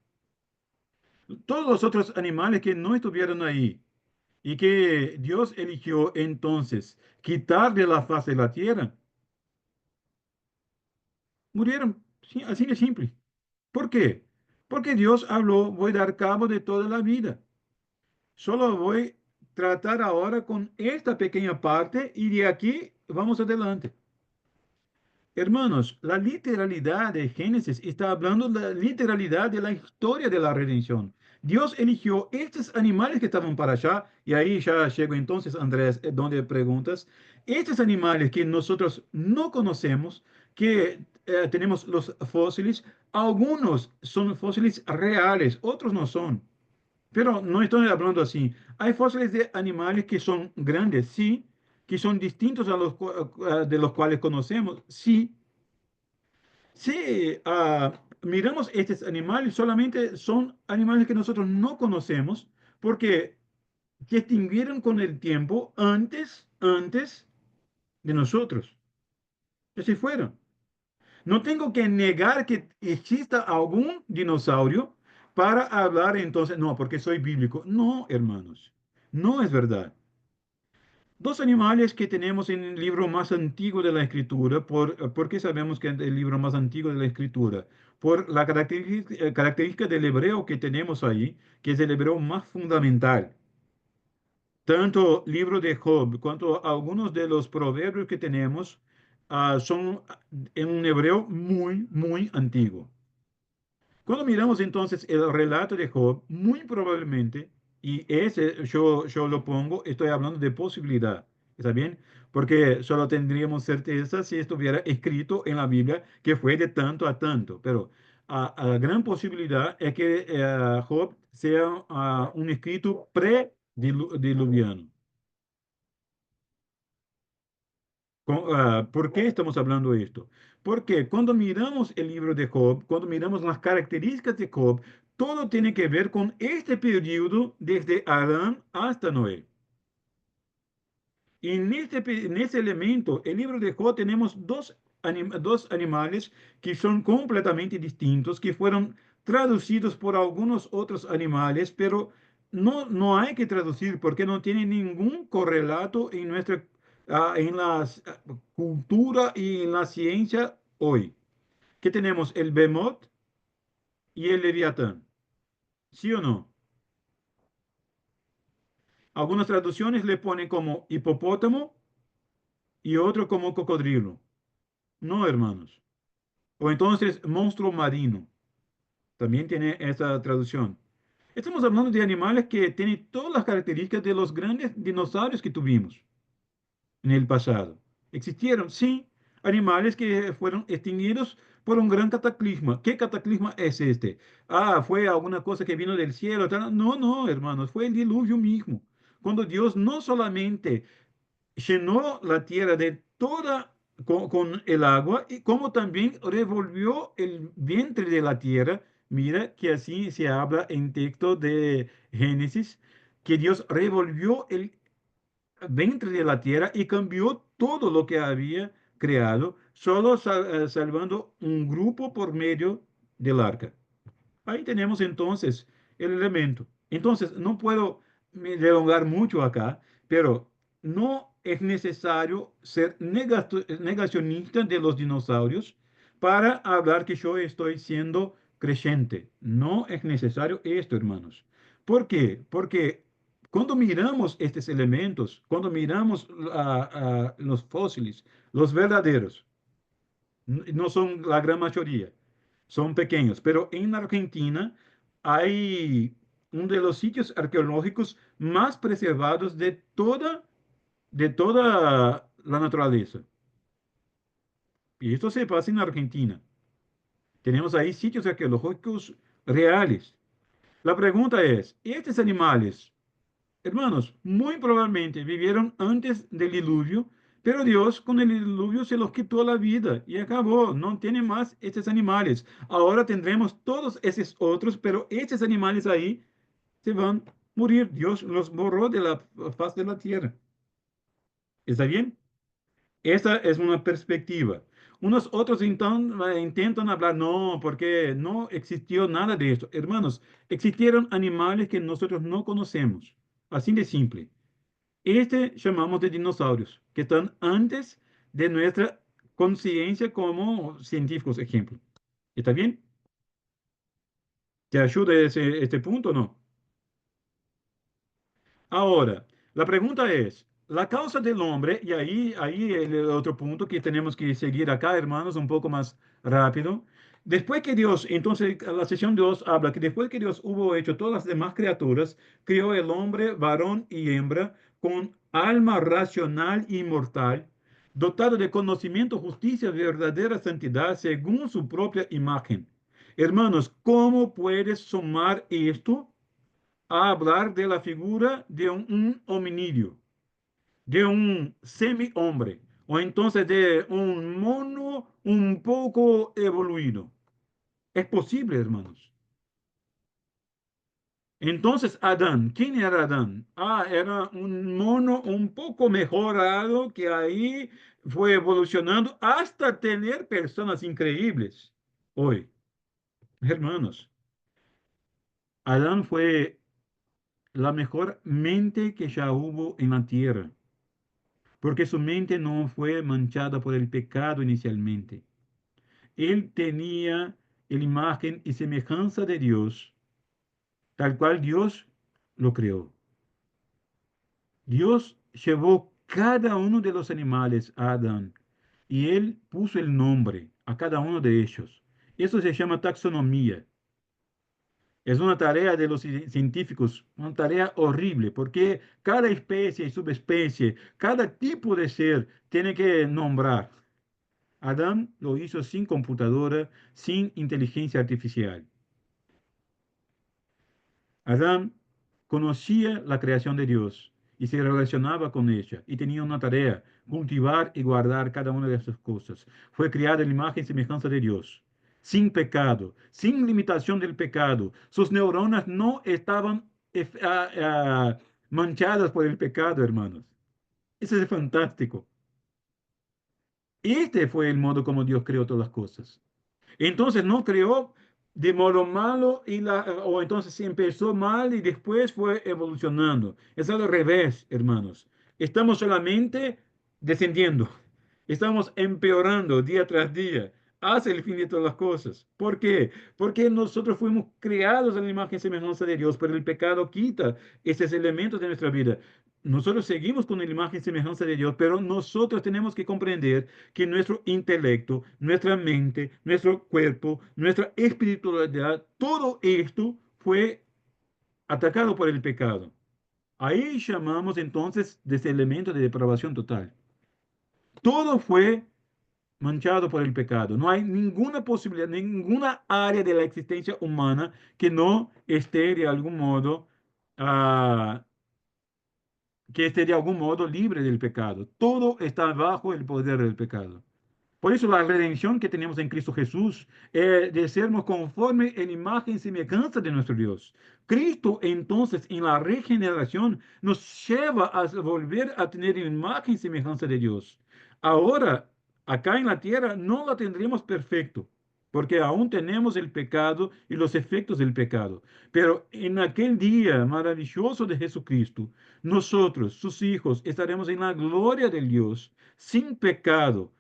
Todos los otros animales que no estuvieron ahí y que Dios eligió entonces quitar de la faz de la tierra, murieron. Sí, así de simple. ¿Por qué? Porque Dios habló, voy a dar cabo de toda la vida. Solo voy a tratar ahora con esta pequeña parte y de aquí vamos adelante. Hermanos, la literalidad de Génesis está hablando de la literalidad de la historia de la redención. Dios eligió estos animales que estaban para allá, y ahí ya llegó entonces, Andrés, donde preguntas, estos animales que nosotros no conocemos, que tenemos los fósiles, algunos son fósiles reales, otros no son. Pero no estoy hablando así. Hay fósiles de animales que son grandes, sí, que son distintos a los de los cuales conocemos, sí. Sí, miramos estos animales, solamente son animales que nosotros no conocemos porque se extinguieron con el tiempo antes de nosotros. Así fueron. No tengo que negar que exista algún dinosaurio para hablar entonces, no, porque soy bíblico. No, hermanos, no es verdad. Dos animales que tenemos en el libro más antiguo de la Escritura, ¿por qué sabemos que es el libro más antiguo de la Escritura? Por la característica del hebreo que tenemos ahí, que es el hebreo más fundamental. Tanto libro de Job cuanto algunos de los proverbios que tenemos son en un hebreo muy, muy antiguo. Cuando miramos entonces el relato de Job, muy probablemente, y ese yo lo pongo, estoy hablando de posibilidad, ¿está bien? Porque solo tendríamos certeza si estuviera escrito en la Biblia que fue de tanto a tanto, pero a gran posibilidad es que Job sea un escrito prediluviano. ¿Por qué estamos hablando de esto? Porque cuando miramos el libro de Job, cuando miramos las características de Job, todo tiene que ver con este periodo desde Adán hasta Noé. Y en este elemento, el libro de Job, tenemos dos animales que son completamente distintos, que fueron traducidos por algunos otros animales, pero no hay que traducir porque no tiene ningún correlato en en la cultura y en la ciencia hoy. Que tenemos el Behemoth y el Leviatán. ¿Sí o no? Algunas traducciones le ponen como hipopótamo y otro como cocodrilo. No, hermanos. O entonces monstruo marino. También tiene esa traducción. Estamos hablando de animales que tienen todas las características de los grandes dinosaurios que tuvimos en el pasado. Existieron, sí, animales que fueron extinguidos por un gran cataclisma. ¿Qué cataclisma es este? Fue alguna cosa que vino del cielo. Tal. No, no, hermanos, fue el diluvio mismo. Cuando Dios no solamente llenó la tierra de toda con el agua y como también revolvió el vientre de la tierra. Mira que así se habla en texto de Génesis, que Dios revolvió el ventre de la tierra y cambió todo lo que había creado, solo salvando un grupo por medio del arca. Ahí tenemos entonces el elemento. Entonces, no puedo me delongar mucho acá, pero no es necesario ser negacionista de los dinosaurios para hablar que yo estoy siendo creyente. No es necesario esto, hermanos. ¿Por qué? Porque cuando miramos estos elementos, cuando miramos los fósiles, los verdaderos, no son la gran mayoría, son pequeños, pero en Argentina hay uno de los sitios arqueológicos más preservados de toda la naturaleza. Y esto se pasa en Argentina. Tenemos ahí sitios arqueológicos reales. La pregunta es, ¿estos animales, hermanos, muy probablemente vivieron antes del diluvio, pero Dios con el diluvio se los quitó la vida y acabó, no tiene más estos animales? Ahora tendremos todos esos otros, pero estos animales ahí se van morir. Dios los borró de la faz de la tierra. ¿Está bien? Esa es una perspectiva. Unos otros intentan hablar, no, porque no existió nada de esto. Hermanos, existieron animales que nosotros no conocemos. Así de simple. Este llamamos de dinosaurios, que están antes de nuestra conciencia como científicos, ejemplo. ¿Está bien? ¿Te ayuda este punto o no? Ahora, la pregunta es, la causa del hombre, y ahí el otro punto que tenemos que seguir acá, hermanos, un poco más rápido. Después que Dios, entonces la sesión 2 habla que después que Dios hubo hecho todas las demás criaturas, crió el hombre, varón y hembra, con alma racional y mortal, dotado de conocimiento, justicia, verdadera santidad, según su propia imagen. Hermanos, ¿cómo puedes sumar esto a hablar de la figura de un hominidio, de un semi-hombre, o entonces de un mono un poco evoluido? Es posible, hermanos. Entonces, Adán, ¿quién era Adán? Era un mono un poco mejorado que ahí fue evolucionando hasta tener personas increíbles. Hoy, hermanos, Adán fue la mejor mente que ya hubo en la tierra, porque su mente no fue manchada por el pecado inicialmente. Él tenía la imagen y semejanza de Dios, tal cual Dios lo creó. Dios llevó cada uno de los animales a Adán y él puso el nombre a cada uno de ellos. Eso se llama taxonomía. Es una tarea de los científicos, una tarea horrible, porque cada especie y subespecie, cada tipo de ser tiene que nombrar. Adán lo hizo sin computadora, sin inteligencia artificial. Adán conocía la creación de Dios y se relacionaba con ella y tenía una tarea, cultivar y guardar cada una de esas cosas. Fue creada en imagen y semejanza de Dios, sin pecado, sin limitación del pecado. Sus neuronas no estaban manchadas por el pecado, hermanos. Eso es fantástico. Este fue el modo como Dios creó todas las cosas. Entonces no creó de modo malo o entonces empezó mal y después fue evolucionando. Es al revés, hermanos. Estamos solamente descendiendo. Estamos empeorando día tras día. Hace el fin de todas las cosas. ¿Por qué? Porque nosotros fuimos creados en la imagen y semejanza de Dios, pero el pecado quita esos elementos de nuestra vida. Nosotros seguimos con la imagen y semejanza de Dios, pero nosotros tenemos que comprender que nuestro intelecto, nuestra mente, nuestro cuerpo, nuestra espiritualidad, todo esto fue atacado por el pecado. Ahí llamamos entonces de ese elemento de depravación total. Todo fue manchado por el pecado. No hay ninguna posibilidad, ninguna área de la existencia humana que no esté de algún modo, ah, que esté de algún modo libre del pecado. Todo está bajo el poder del pecado. Por eso la redención que tenemos en Cristo Jesús es de sermos conforme en imagen y semejanza de nuestro Dios. Cristo entonces en la regeneración nos lleva a volver a tener imagen y semejanza de Dios. Ahora, acá en la tierra no la tendremos perfecto, porque aún tenemos el pecado y los efectos del pecado. Pero en aquel día maravilloso de Jesucristo, nosotros, sus hijos, estaremos en la gloria del Dios, sin pecado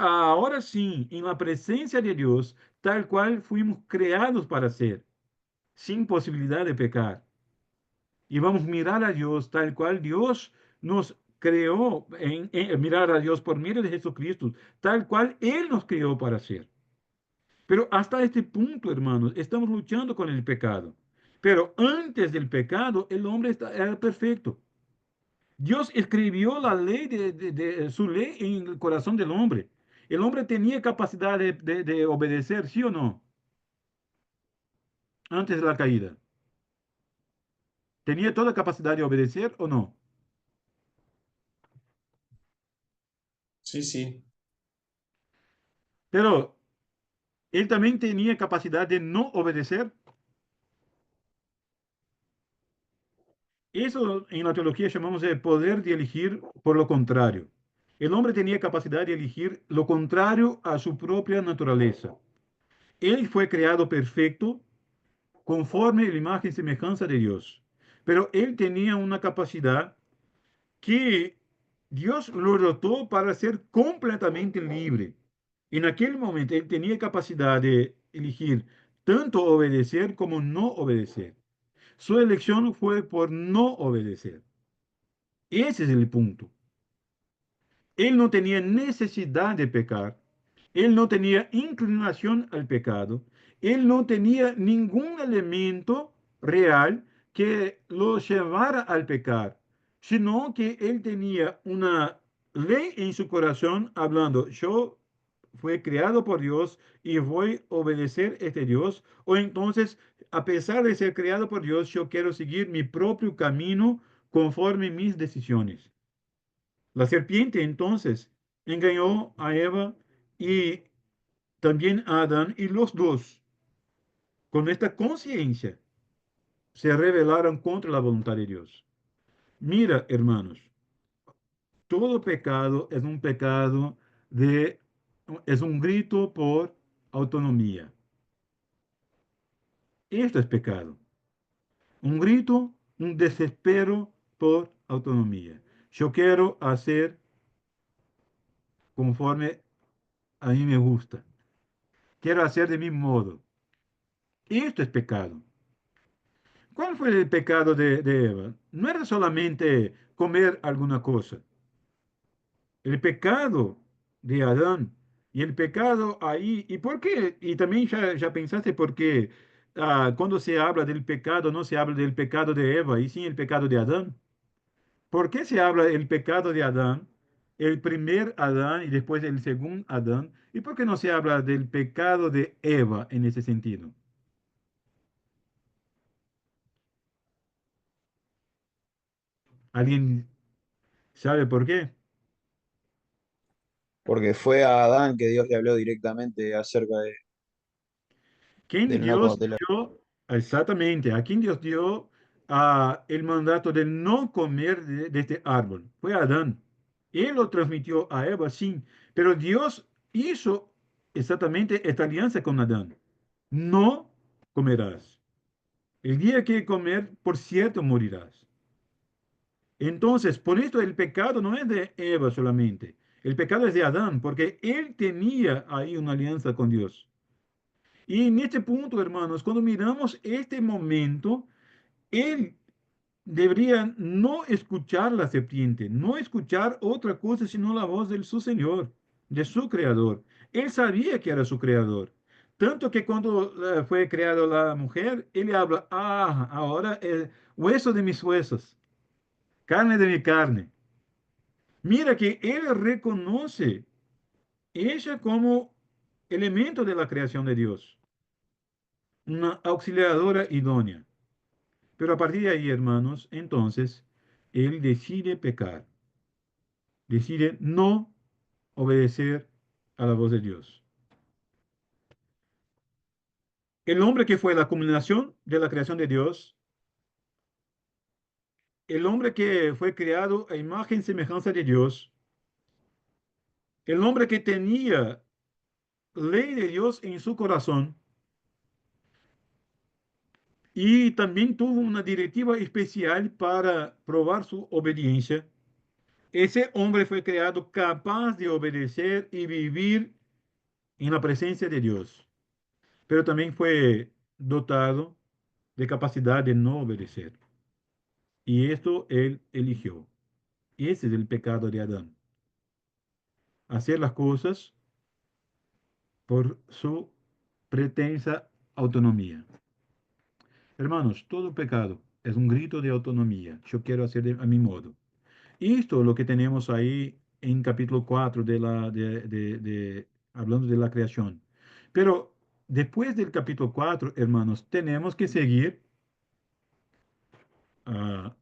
ahora sí, en la presencia de Dios, tal cual fuimos creados para ser, sin posibilidad de pecar. Y vamos a mirar a Dios tal cual Dios nos creó, mirar a Dios por medio de Jesucristo, tal cual Él nos creó para ser. Pero hasta este punto, hermanos, estamos luchando con el pecado. Pero antes del pecado, el hombre era perfecto. Dios escribió la ley su ley en el corazón del hombre. El hombre tenía capacidad de obedecer, ¿sí o no? Antes de la caída. ¿Tenía toda capacidad de obedecer o no? Sí, sí. Pero él también tenía capacidad de no obedecer. Eso en la teología llamamos de poder de elegir por lo contrario. El hombre tenía capacidad de elegir lo contrario a su propia naturaleza. Él fue creado perfecto conforme a la imagen y semejanza de Dios. Pero él tenía una capacidad que Dios lo dotó para ser completamente libre. En aquel momento él tenía capacidad de elegir tanto obedecer como no obedecer. Su elección fue por no obedecer. Ese es el punto. Él no tenía necesidad de pecar. Él no tenía inclinación al pecado. Él no tenía ningún elemento real que lo llevara al pecar, sino que él tenía una ley en su corazón hablando, yo fui creado por Dios y voy a obedecer a este Dios, o entonces, a pesar de ser creado por Dios, yo quiero seguir mi propio camino conforme mis decisiones. La serpiente entonces engañó a Eva y también a Adán, y los dos, con esta conciencia, se rebelaron contra la voluntad de Dios. Mira, hermanos, todo pecado es un pecado de, es un grito por autonomía. Esto es pecado. Un grito, un desespero por autonomía. Yo quiero hacer conforme a mí me gusta. Quiero hacer de mi modo. Esto es pecado. ¿Cuál fue el pecado de Eva? No era solamente comer alguna cosa. El pecado de Adán y el pecado ahí. ¿Y por qué? Y también ya pensaste por qué cuando se habla del pecado no se habla del pecado de Eva y sí el pecado de Adán. ¿Por qué se habla del pecado de Adán, el primer Adán y después el segundo Adán? ¿Y por qué no se habla del pecado de Eva en ese sentido? ¿Alguien sabe por qué? Porque fue a Adán que Dios le habló directamente acerca ¿Quién del no Dios de la... dio exactamente? ¿A quién Dios dio el mandato de no comer de este árbol? Fue a Adán. Él lo transmitió a Eva, sí, pero Dios hizo exactamente esta alianza con Adán. No comerás. El día que comer, por cierto, morirás. Entonces, por esto el pecado no es de Eva solamente. El pecado es de Adán, porque él tenía ahí una alianza con Dios. Y en este punto, hermanos, cuando miramos este momento, él debería no escuchar la serpiente, no escuchar otra cosa sino la voz de su Señor, de su Creador. Él sabía que era su Creador. Tanto que cuando fue creada la mujer, él le habla, ahora es hueso de mis huesos, carne de mi carne. Mira que él reconoce ella como elemento de la creación de Dios, una auxiliadora idónea. Pero a partir de ahí, hermanos, entonces, él decide pecar, decide no obedecer a la voz de Dios. El hombre que fue la culminación de la creación de Dios, el hombre que fue creado a imagen y semejanza de Dios, el hombre que tenía ley de Dios en su corazón y también tuvo una directiva especial para probar su obediencia, ese hombre fue creado capaz de obedecer y vivir en la presencia de Dios, pero también fue dotado de capacidad de no obedecer. Y esto él eligió. Ese es el pecado de Adán. Hacer las cosas por su pretensa autonomía. Hermanos, todo pecado es un grito de autonomía. Yo quiero hacer a mi modo. Y esto es lo que tenemos ahí en capítulo 4 hablando de la creación. Pero después del capítulo 4, hermanos, tenemos que seguir, ah,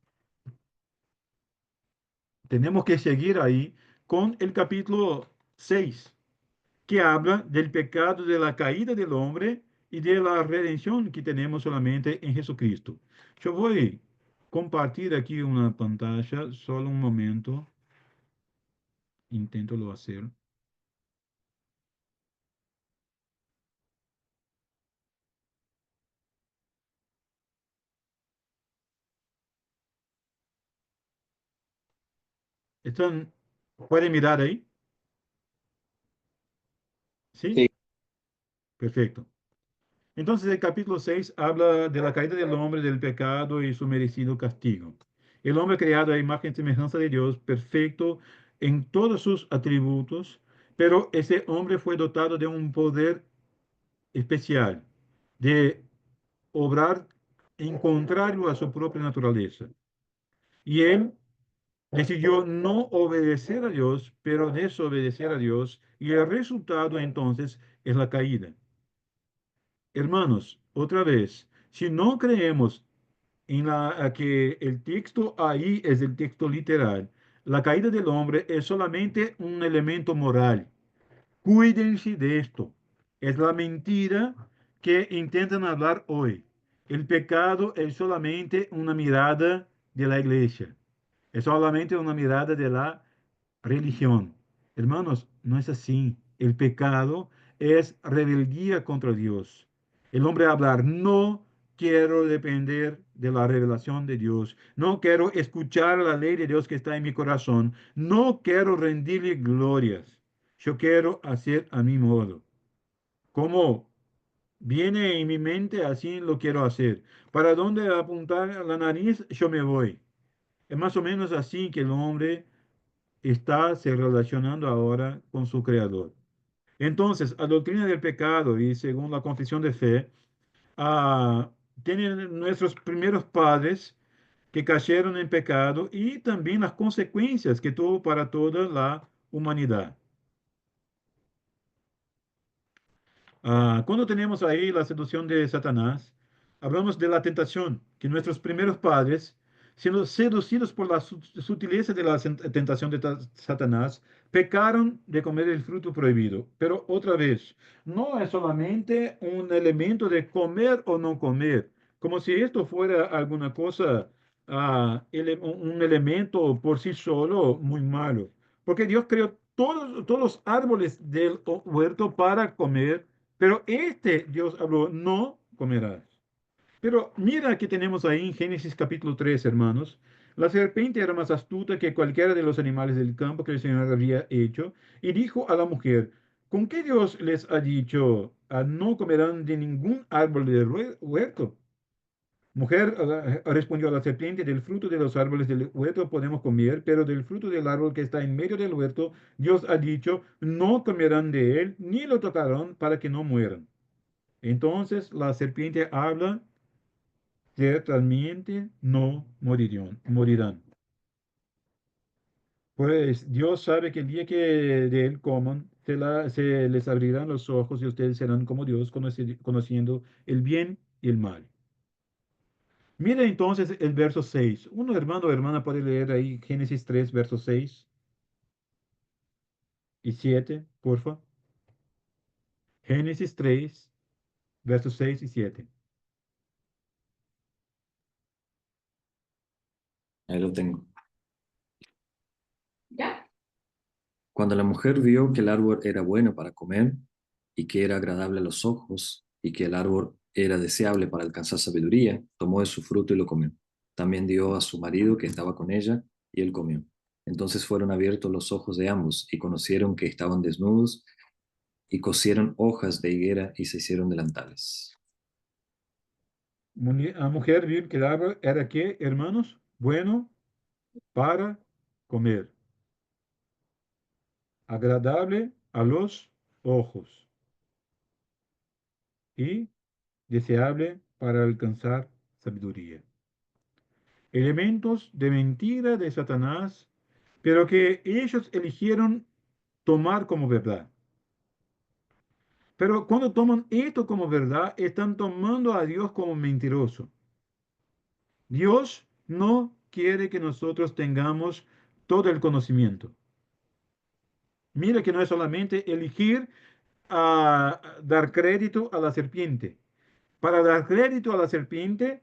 tenemos que seguir ahí con el capítulo 6, que habla del pecado, de la caída del hombre y de la redención que tenemos solamente en Jesucristo. Yo voy compartir aquí una pantalla, solo un momento, intento lo hacer. ¿Están, pueden mirar ahí? ¿Sí? Sí. Perfecto. Entonces el capítulo 6 habla de la caída del hombre, del pecado y su merecido castigo. El hombre creado a imagen y semejanza de Dios, perfecto en todos sus atributos, pero ese hombre fue dotado de un poder especial, de obrar en contrario a su propia naturaleza. Y él decidió no obedecer a Dios, pero desobedecer a Dios, y el resultado entonces es la caída. Hermanos, otra vez, si no creemos en a que el texto ahí es el texto literal, la caída del hombre es solamente un elemento moral. Cuídense de esto. Es la mentira que intentan hablar hoy. El pecado es solamente una mirada de la iglesia. Es solamente una mirada de la religión. Hermanos, no es así. El pecado es rebeldía contra Dios. El hombre hablar, no quiero depender de la revelación de Dios. No quiero escuchar la ley de Dios que está en mi corazón. No quiero rendirle glorias. Yo quiero hacer a mi modo. Como viene en mi mente, así lo quiero hacer. ¿Para dónde apuntar la nariz? Yo me voy. Es más o menos así que el hombre está se relacionando ahora con su creador. Entonces, la doctrina del pecado y según la confesión de fe, ah, tienen nuestros primeros padres que cayeron en pecado y también las consecuencias que tuvo para toda la humanidad. Cuando tenemos ahí la seducción de Satanás, hablamos de la tentación, que nuestros primeros padres, siendo seducidos por la sutileza de la tentación de Satanás, pecaron de comer el fruto prohibido. Pero otra vez, no es solamente un elemento de comer o no comer, como si esto fuera alguna cosa, un elemento por sí solo muy malo. Porque Dios creó todos los árboles del huerto para comer, pero este Dios habló, no comerás. Pero mira que tenemos ahí en Génesis capítulo 3, hermanos. La serpiente era más astuta que cualquiera de los animales del campo que el Señor había hecho y dijo a la mujer, ¿con qué Dios les ha dicho, no comerán de ningún árbol del huerto? Mujer respondió a la serpiente, del fruto de los árboles del huerto podemos comer, pero del fruto del árbol que está en medio del huerto, Dios ha dicho, no comerán de él, ni lo tocarán para que no mueran. Entonces la serpiente habla, ciertamente no morirán. Pues Dios sabe que el día que de él coman, se les abrirán los ojos y ustedes serán como Dios, conociendo el bien y el mal. Mira entonces el verso 6. Uno hermano o hermana puede leer ahí Génesis 3, versos 6 y 7, porfa. Génesis 3, versos 6 y 7. Ahí lo tengo. Cuando la mujer vio que el árbol era bueno para comer y que era agradable a los ojos y que el árbol era deseable para alcanzar sabiduría, tomó de su fruto y lo comió. También dio a su marido que estaba con ella y él comió. Entonces fueron abiertos los ojos de ambos y conocieron que estaban desnudos y cosieron hojas de higuera y se hicieron delantales. La mujer vio que el árbol era ¿qué, hermanos? Bueno para comer, agradable a los ojos y deseable para alcanzar sabiduría. Elementos de mentira de Satanás, pero que ellos eligieron tomar como verdad. Pero cuando toman esto como verdad, están tomando a Dios como mentiroso. Dios no quiere que nosotros tengamos todo el conocimiento. Mira que no es solamente elegir dar crédito a la serpiente. Para dar crédito a la serpiente,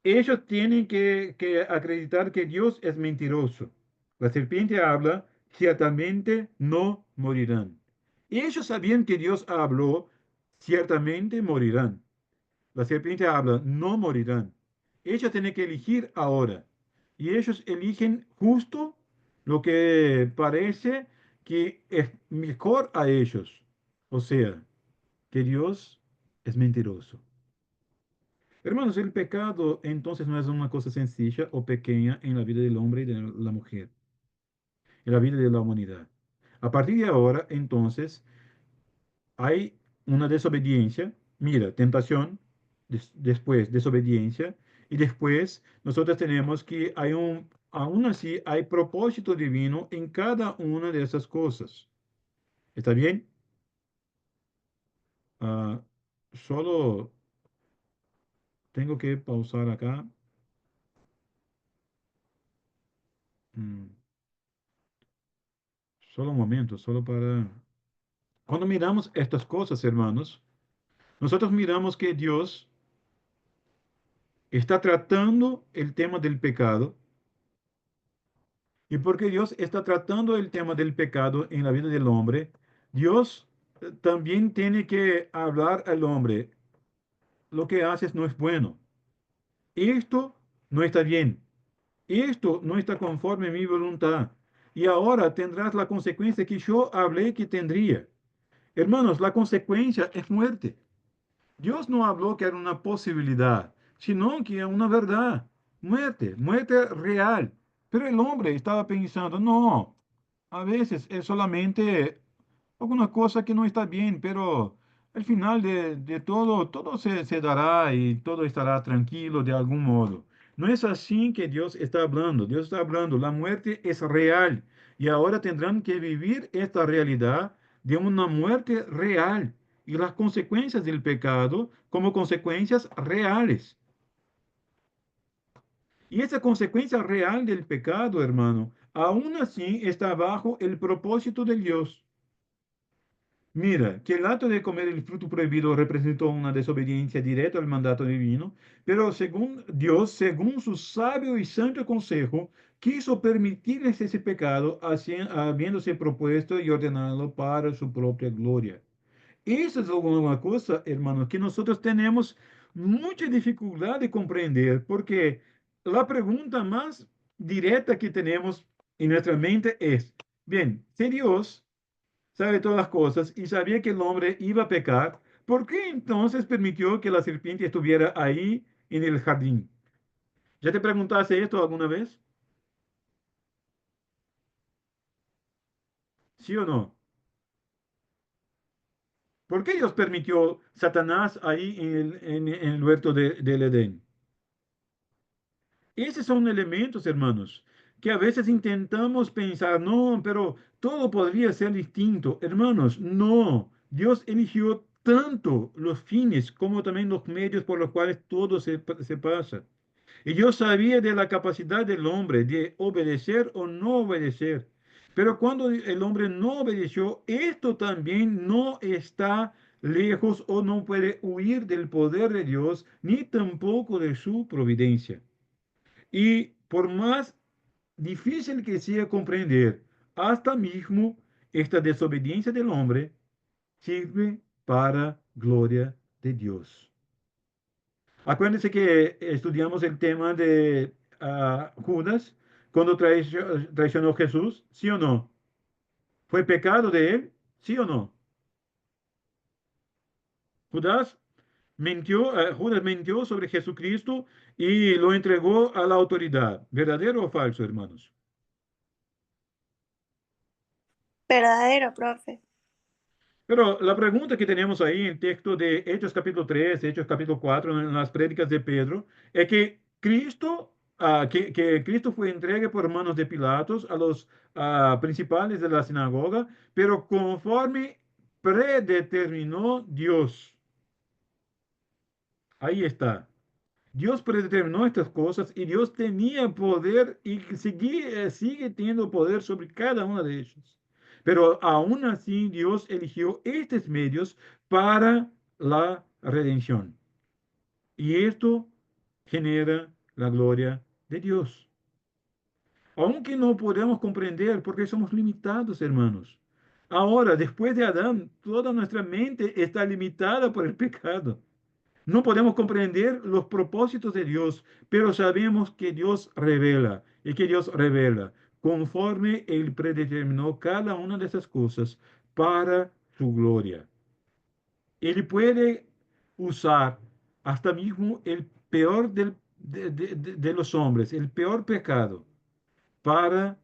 ellos tienen que acreditar que Dios es mentiroso. La serpiente habla, ciertamente no morirán. Ellos sabían que Dios habló, ciertamente morirán. La serpiente habla, no morirán. Ellos tienen que elegir ahora. Y ellos eligen justo lo que parece que es mejor a ellos. O sea, que Dios es mentiroso. Hermanos, el pecado entonces no es una cosa sencilla o pequeña en la vida del hombre y de la mujer, en la vida de la humanidad. A partir de ahora, entonces, hay una desobediencia. Mira, tentación, después desobediencia, y después nosotros tenemos que aún así hay propósito divino en cada una de esas cosas. ¿Está bien? Ah, solo tengo que pausar acá. Mm, Solo un momento, solo para... Cuando miramos estas cosas, hermanos, nosotros miramos que Dios está tratando el tema del pecado. Y porque Dios está tratando el tema del pecado en la vida del hombre, Dios también tiene que hablar al hombre. Lo que haces no es bueno. Esto no está bien. Esto no está conforme a mi voluntad. Y ahora tendrás la consecuencia que yo hablé que tendría. Hermanos, la consecuencia es muerte. Dios no habló que era una posibilidad, sino que era una verdad. Muerte, muerte real. Pero el hombre estaba pensando, no, a veces es solamente alguna cosa que no está bien, pero al final de todo, todo se dará y todo estará tranquilo de algún modo. No es así que Dios está hablando. Dios está hablando, la muerte es real y ahora tendrán que vivir esta realidad de una muerte real y las consecuencias del pecado como consecuencias reales. Y esa consecuencia real del pecado, hermano, aún así está bajo el propósito de Dios. Mira, que el acto de comer el fruto prohibido representó una desobediencia directa al mandato divino, pero según Dios, según su sabio y santo consejo, quiso permitirles ese pecado, habiéndose propuesto y ordenado para su propia gloria. Esa es alguna cosa, hermanos, que nosotros tenemos mucha dificultad de comprender, porque la pregunta más directa que tenemos en nuestra mente es, bien, si Dios sabe todas las cosas y sabía que el hombre iba a pecar, ¿por qué entonces permitió que la serpiente estuviera ahí en el jardín? ¿Ya te preguntaste esto alguna vez? ¿Sí o no? ¿Por qué Dios permitió Satanás ahí en el huerto del Edén? Esos son elementos, hermanos, que a veces intentamos pensar, no, pero todo podría ser distinto. Hermanos, no. Dios eligió tanto los fines como también los medios por los cuales todo se pasa. Y Dios sabía de la capacidad del hombre de obedecer o no obedecer. Pero cuando el hombre no obedeció, esto también no está lejos o no puede huir del poder de Dios, ni tampoco de su providencia. Y por más difícil que sea comprender, hasta mismo esta desobediencia del hombre sirve para gloria de Dios. Acuérdense que estudiamos el tema de Judas cuando traicionó a Jesús, ¿sí o no? ¿Fue pecado de él? ¿Sí o no? Judas Judas mintió sobre Jesucristo y lo entregó a la autoridad. ¿Verdadero o falso, hermanos? Verdadero, profe. Pero la pregunta que tenemos ahí en texto de Hechos capítulo 3, Hechos capítulo 4, en las prédicas de Pedro, es que que Cristo fue entregue por manos de Pilatos a los principales de la sinagoga, pero conforme predeterminó Dios. Ahí está. Dios predeterminó estas cosas y Dios tenía poder y sigue teniendo poder sobre cada una de ellas. Pero aún así Dios eligió estos medios para la redención. Y esto genera la gloria de Dios. Aunque no podemos comprender porque somos limitados, hermanos. Ahora, después de Adán, toda nuestra mente está limitada por el pecado. No podemos comprender los propósitos de Dios, pero sabemos que Dios revela y que Dios revela conforme Él predeterminó cada una de esas cosas para su gloria. Él puede usar hasta mismo el peor de los hombres, el peor pecado, para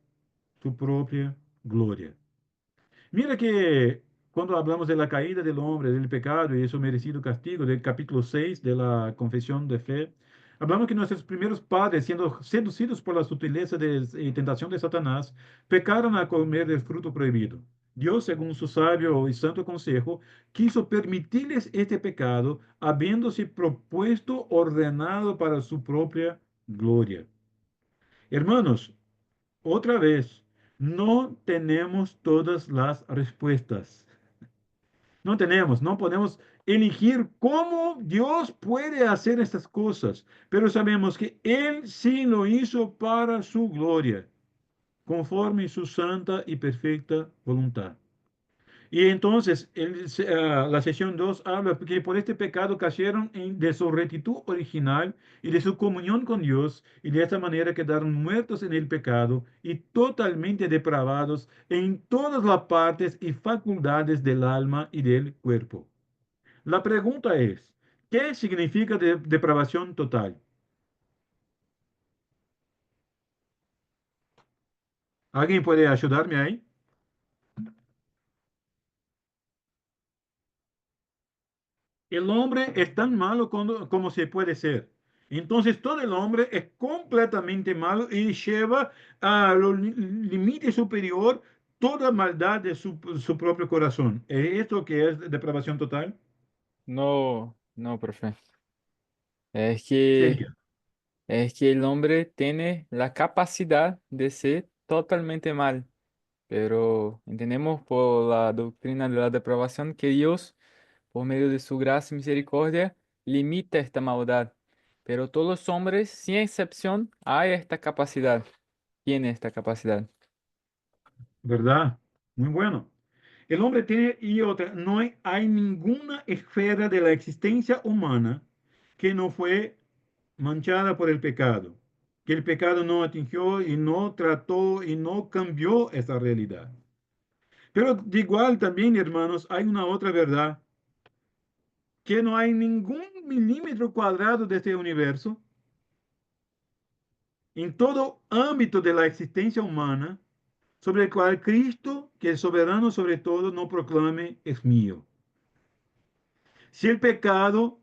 su propia gloria. Mira que cuando hablamos de la caída del hombre, del pecado y de su merecido castigo, del capítulo 6 de la Confesión de Fe, hablamos que nuestros primeros padres, siendo seducidos por la sutileza y tentación de Satanás, pecaron a comer del fruto prohibido. Dios, según su sabio y santo consejo, quiso permitirles este pecado, habiéndose propuesto ordenado para su propia gloria. Hermanos, otra vez, no tenemos todas las respuestas. No podemos elegir cómo Dios puede hacer estas cosas, pero sabemos que Él sí lo hizo para su gloria, conforme su santa y perfecta voluntad. Y entonces, la sesión 2 habla que por este pecado cayeron de su rectitud original y de su comunión con Dios, y de esta manera quedaron muertos en el pecado y totalmente depravados en todas las partes y facultades del alma y del cuerpo. La pregunta es, ¿qué significa depravación total? ¿Alguien puede ayudarme ahí? El hombre es tan malo como se puede ser. Entonces todo el hombre es completamente malo y lleva a los límites superior toda maldad de su propio corazón. ¿Es esto que es depravación total? No, no, profe. Es ¿Qué que, sería? es que el hombre tiene la capacidad de ser totalmente mal, pero entendemos por la doctrina de la depravación que Dios, por medio de su gracia y misericordia, limita esta maldad. Pero todos los hombres, sin excepción, hay esta capacidad, tiene esta capacidad. ¿Verdad? Muy bueno. El hombre tiene y otra, no hay ninguna esfera de la existencia humana que no fue manchada por el pecado, que el pecado no atingió y no trató y no cambió esa realidad. Pero de igual también, hermanos, hay una otra verdad, que no hay ningún milímetro cuadrado de este universo, en todo ámbito de la existencia humana, sobre el cual Cristo, que es soberano sobre todo, no proclame es mío. Si el pecado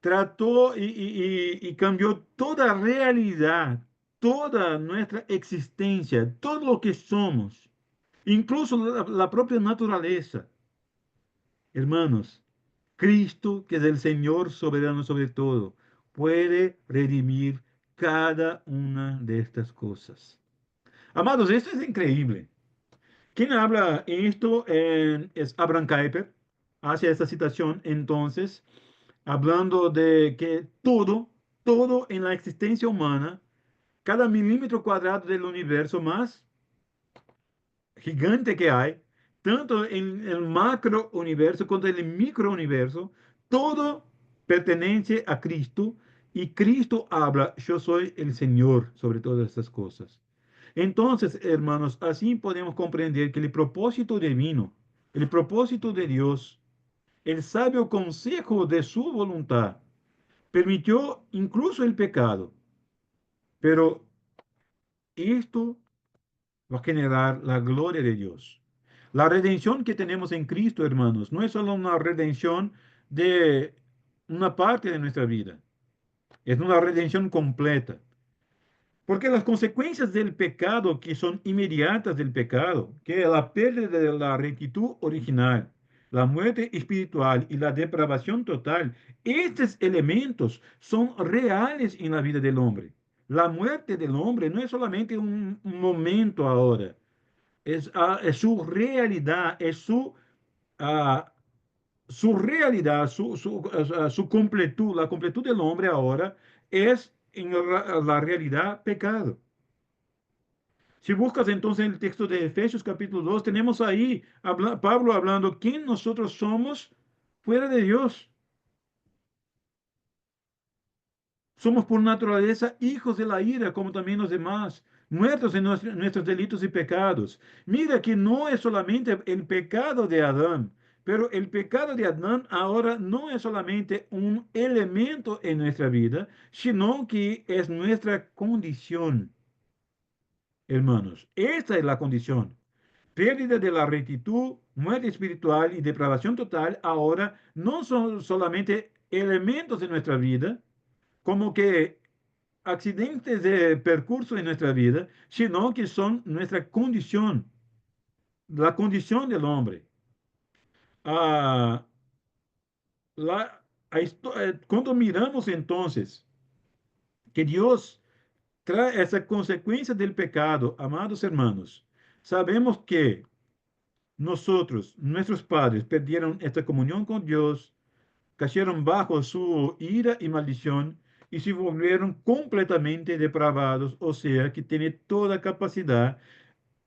trató y cambió toda realidad, toda nuestra existencia, todo lo que somos, incluso la propia naturaleza. Hermanos, Cristo, que es el Señor soberano sobre todo, puede redimir cada una de estas cosas. Amados, esto es increíble. Quien habla esto es Abraham Kuyper, hace esta citación entonces, hablando de que todo en la existencia humana, cada milímetro cuadrado del universo más gigante que hay, tanto en el macro universo como en el micro universo, todo pertenece a Cristo y Cristo habla, yo soy el Señor sobre todas estas cosas. Entonces, hermanos, así podemos comprender que el propósito divino, el propósito de Dios, el sabio consejo de su voluntad, permitió incluso el pecado, pero esto va a generar la gloria de Dios. La redención que tenemos en Cristo, hermanos, no es solo una redención de una parte de nuestra vida, es una redención completa. Porque las consecuencias del pecado, que son inmediatas del pecado, que es la pérdida de la rectitud original, la muerte espiritual y la depravación total, estos elementos son reales en la vida del hombre. La muerte del hombre no es solamente un momento ahora, es su realidad, es ah, su realidad, su completud, la completud del hombre ahora es en la realidad pecado. Si buscas entonces el texto de Efesios capítulo 2, tenemos ahí Pablo hablando quién nosotros somos fuera de Dios. Somos por naturaleza hijos de la ira, como también los demás, muertos en nuestros delitos y pecados. Mira que no es solamente el pecado de Adán, pero el pecado de Adán ahora no es solamente un elemento en nuestra vida, sino que es nuestra condición, hermanos. Esta es la condición. Pérdida de la rectitud, muerte espiritual y depravación total ahora no son solamente elementos de nuestra vida, como que accidentes de percurso en nuestra vida, sino que son nuestra condición, la condición del hombre. Ah, cuando miramos entonces que Dios trae esa consecuencia del pecado, amados hermanos, sabemos que nosotros, nuestros padres, perdieron esta comunión con Dios, cayeron bajo su ira y maldición y se volvieron completamente depravados, o sea, que tiene toda capacidad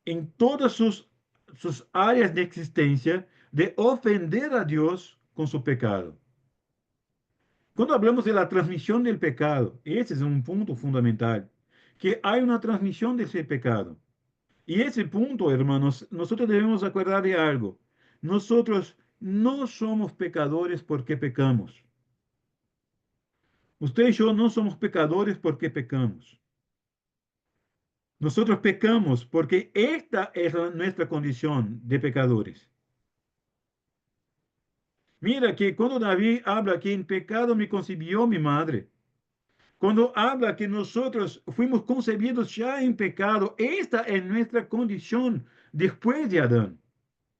en todas sus áreas de existencia de ofender a Dios con su pecado. Cuando hablamos de la transmisión del pecado, ese es un punto fundamental, que hay una transmisión de ese pecado. Y ese punto, hermanos, nosotros debemos acordar de algo. Nosotros no somos pecadores porque pecamos. Usted y yo no somos pecadores porque pecamos. Nosotros pecamos porque esta es nuestra condición de pecadores. Mira que cuando David habla que en pecado me concibió mi madre, cuando habla que nosotros fuimos concebidos ya en pecado, esta es nuestra condición después de Adán,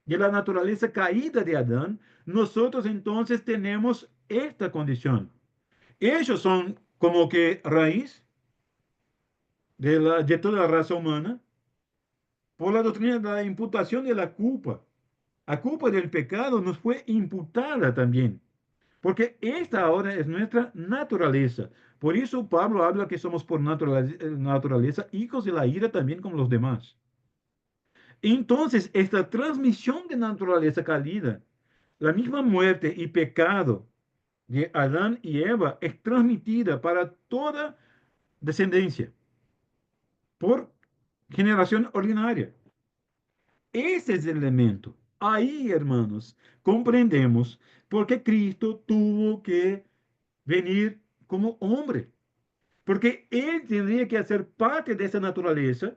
de la naturaleza caída de Adán, nosotros entonces tenemos esta condición. Ellos son como que raíz de toda la raza humana por la doctrina de la imputación de la culpa. La culpa del pecado nos fue imputada también. Porque esta ahora es nuestra naturaleza. Por eso Pablo habla que somos por naturaleza hijos de la ira también como los demás. Entonces, esta transmisión de naturaleza caída, la misma muerte y pecado de Adán y Eva es transmitida para toda descendencia por generación ordinaria. Ese es el elemento. Ahí, hermanos, comprendemos por qué Cristo tuvo que venir como hombre, porque él tendría que hacer parte de esa naturaleza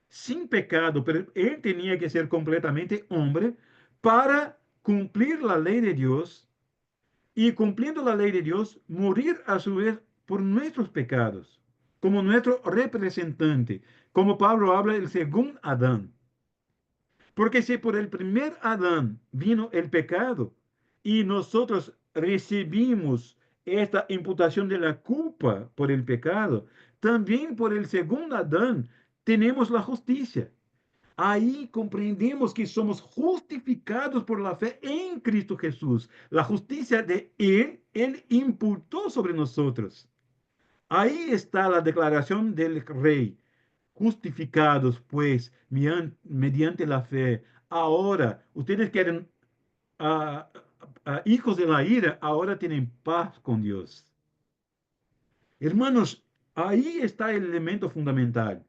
sin pecado, pero él tenía que ser completamente hombre para cumplir la ley de Dios y cumpliendo la ley de Dios, morir a su vez por nuestros pecados, como nuestro representante, como Pablo habla el segundo Adán. Porque si por el primer Adán vino el pecado y nosotros recibimos esta imputación de la culpa por el pecado, también por el segundo Adán tenemos la justicia. Ahí comprendemos que somos justificados por la fe en Cristo Jesús. La justicia de Él imputó sobre nosotros. Ahí está la declaración del Rey. Justificados, pues, mediante la fe. Ahora, ustedes quieren hijos de la ira, ahora tienen paz con Dios. Hermanos, ahí está el elemento fundamental.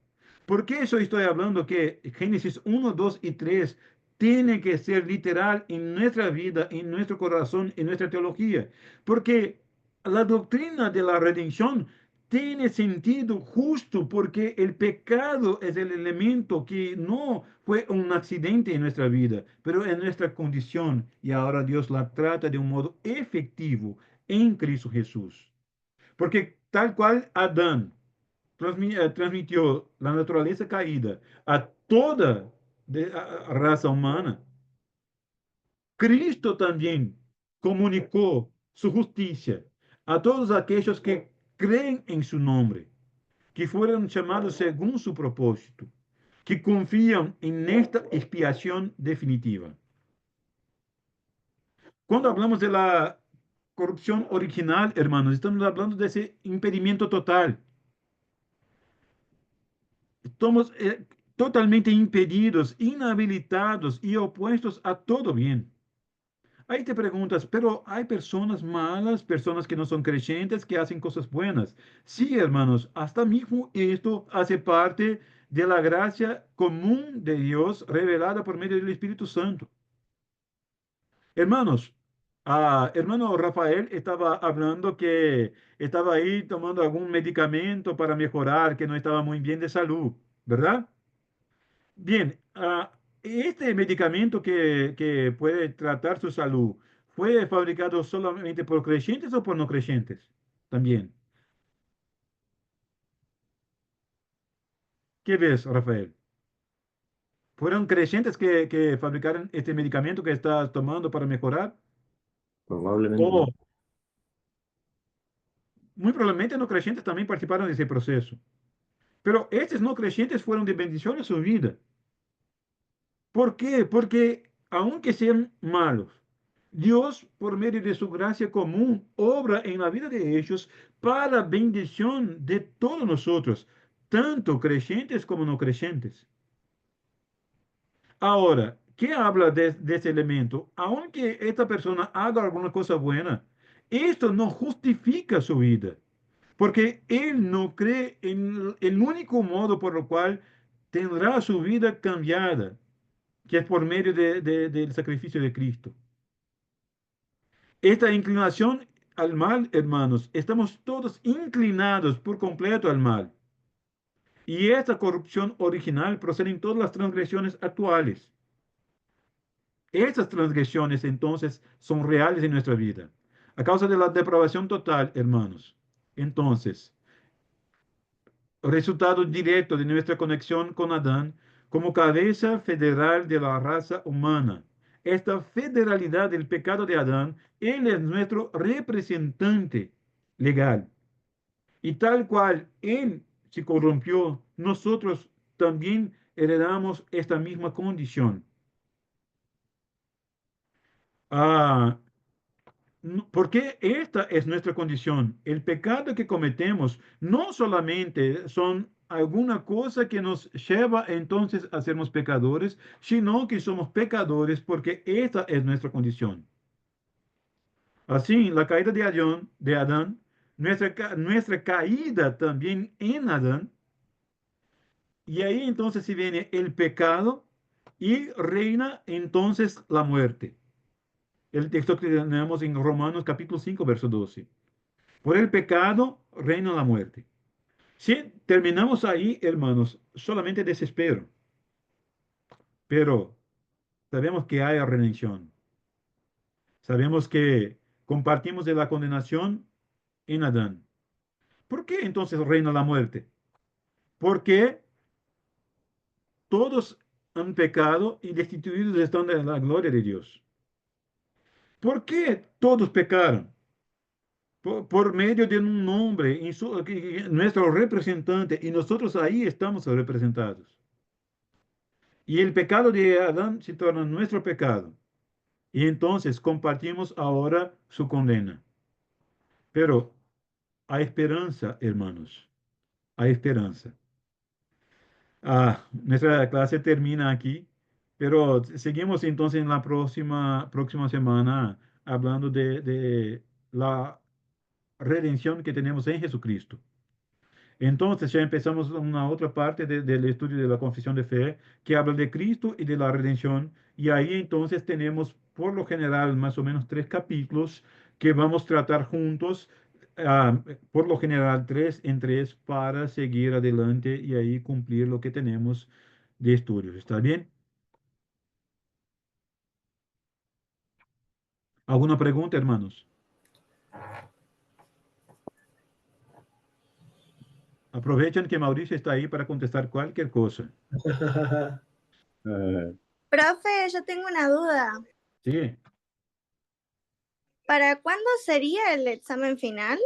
¿Por qué eso estoy hablando que Génesis 1, 2 y 3 tiene que ser literal en nuestra vida, en nuestro corazón, en nuestra teología? Porque la doctrina de la redención tiene sentido justo porque el pecado es el elemento que no fue un accidente en nuestra vida, pero en nuestra condición y ahora Dios la trata de un modo efectivo en Cristo Jesús. Porque tal cual Adán transmitió la naturaleza caída a toda raza humana, Cristo también comunicó su justicia a todos aquellos que creen en su nombre, que fueron llamados según su propósito, que confían en esta expiación definitiva. Cuando hablamos de la corrupción original, hermanos. Estamos hablando de ese impedimento total. Estamos totalmente impedidos, inhabilitados y opuestos a todo bien. Ahí te preguntas, pero hay personas malas, personas que no son creyentes, que hacen cosas buenas. Sí, hermanos, hasta mismo esto hace parte de la gracia común de Dios revelada por medio del Espíritu Santo. Hermanos, hermano Rafael estaba hablando que estaba ahí tomando algún medicamento para mejorar, que no estaba muy bien de salud, ¿verdad? Bien, este medicamento que puede tratar su salud, ¿fue fabricado solamente por creyentes o por no creyentes? También. ¿Qué ves, Rafael? ¿Fueron creyentes que fabricaron este medicamento que estás tomando para mejorar? Probablemente O no. muy probablemente no creyentes también participaron de ese proceso. Pero estos no creyentes fueron de bendición a su vida. ¿Por qué? Porque aunque sean malos, Dios, por medio de su gracia común, obra en la vida de ellos para bendición de todos nosotros, tanto creyentes como no creyentes. Ahora, ¿qué habla de ese elemento? Aunque esta persona haga alguna cosa buena, esto no justifica su vida, porque él no cree en el único modo por el cual tendrá su vida cambiada, que es por medio del sacrificio de Cristo. Esta inclinación al mal, hermanos, estamos todos inclinados por completo al mal. Y esta corrupción original procede en todas las transgresiones actuales. Estas transgresiones entonces son reales en nuestra vida. A causa de la depravación total, hermanos. Entonces, resultado directo de nuestra conexión con Adán como cabeza federal de la raza humana. Esta federalidad del pecado de Adán, él es nuestro representante legal. Y tal cual él se corrompió, nosotros también heredamos esta misma condición. Ah, Porque esta es nuestra condición. El pecado que cometemos no solamente son alguna cosa que nos lleva entonces a sermos pecadores, sino que somos pecadores porque esta es nuestra condición. Así, la caída de Adán, nuestra caída también en Adán, y ahí entonces se viene el pecado y reina entonces la muerte. El texto que tenemos en Romanos capítulo 5, verso 12. Por el pecado reina la muerte. Si terminamos ahí, hermanos, solamente desespero. Pero sabemos que hay redención. Sabemos que compartimos de la condenación en Adán. ¿Por qué entonces reina la muerte? Porque todos han pecado y destituidos están de la gloria de Dios. ¿Por qué todos pecaron? Por medio de un hombre, nuestro representante, y nosotros ahí estamos representados. Y el pecado de Adán se torna nuestro pecado. Y entonces compartimos ahora su condena. Pero hay esperanza, hermanos. Hay esperanza. Nuestra clase termina aquí, pero seguimos entonces en la próxima semana hablando de la redención que tenemos en Jesucristo. Entonces ya empezamos una otra parte del estudio de la confesión de fe que habla de Cristo y de la redención. Y ahí entonces tenemos por lo general más o menos 3 capítulos que vamos a tratar juntos, por lo general 3 en 3 para seguir adelante y ahí cumplir lo que tenemos de estudios. ¿Está bien? ¿Alguna pregunta, hermanos? Aprovechen que Mauricio está ahí para contestar cualquier cosa. Profe, yo tengo una duda. Sí. ¿Para cuándo sería el examen final?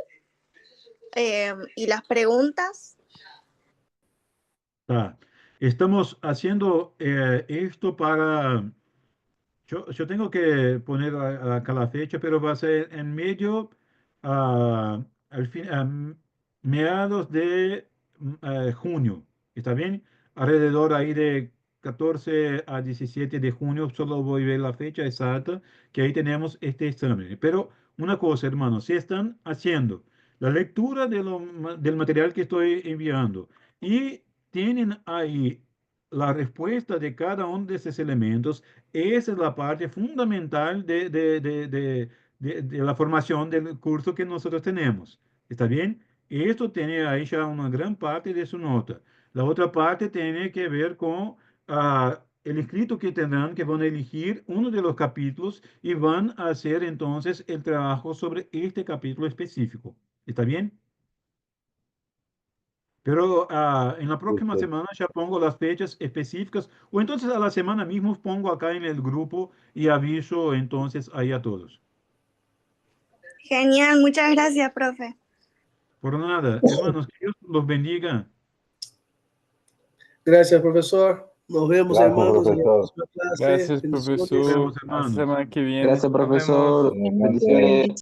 ¿Y las preguntas? Estamos haciendo esto para Yo tengo que poner acá la fecha, pero va a ser en medio, al fin, mediados de junio. ¿Está bien? Alrededor ahí de 14 a 17 de junio, solo voy a ver la fecha exacta, que ahí tenemos este examen. Pero una cosa, hermanos, si están haciendo la lectura del material que estoy enviando y tienen ahí la respuesta de cada uno de esos elementos, esa es la parte fundamental de la formación del curso que nosotros tenemos. ¿Está bien? Esto tiene ahí ya una gran parte de su nota. La otra parte tiene que ver con el escrito que tendrán, que van a elegir uno de los capítulos y van a hacer entonces el trabajo sobre este capítulo específico. ¿Está bien? Pero en la próxima Listo. semana ya pongo las fechas específicas o entonces a la semana mismo pongo acá en el grupo y aviso entonces ahí a todos. Genial, muchas gracias, profe. Por nada, hermanos, que Dios los bendiga. Gracias, profesor. Nos vemos, Gracias, hermanos, en la profesor. próxima clase. Gracias, Bendiciones. Nos profesor. vemos, Hasta la hermanos. semana que viene. Gracias, Nos vemos. profesor. Bien, Bendiciones.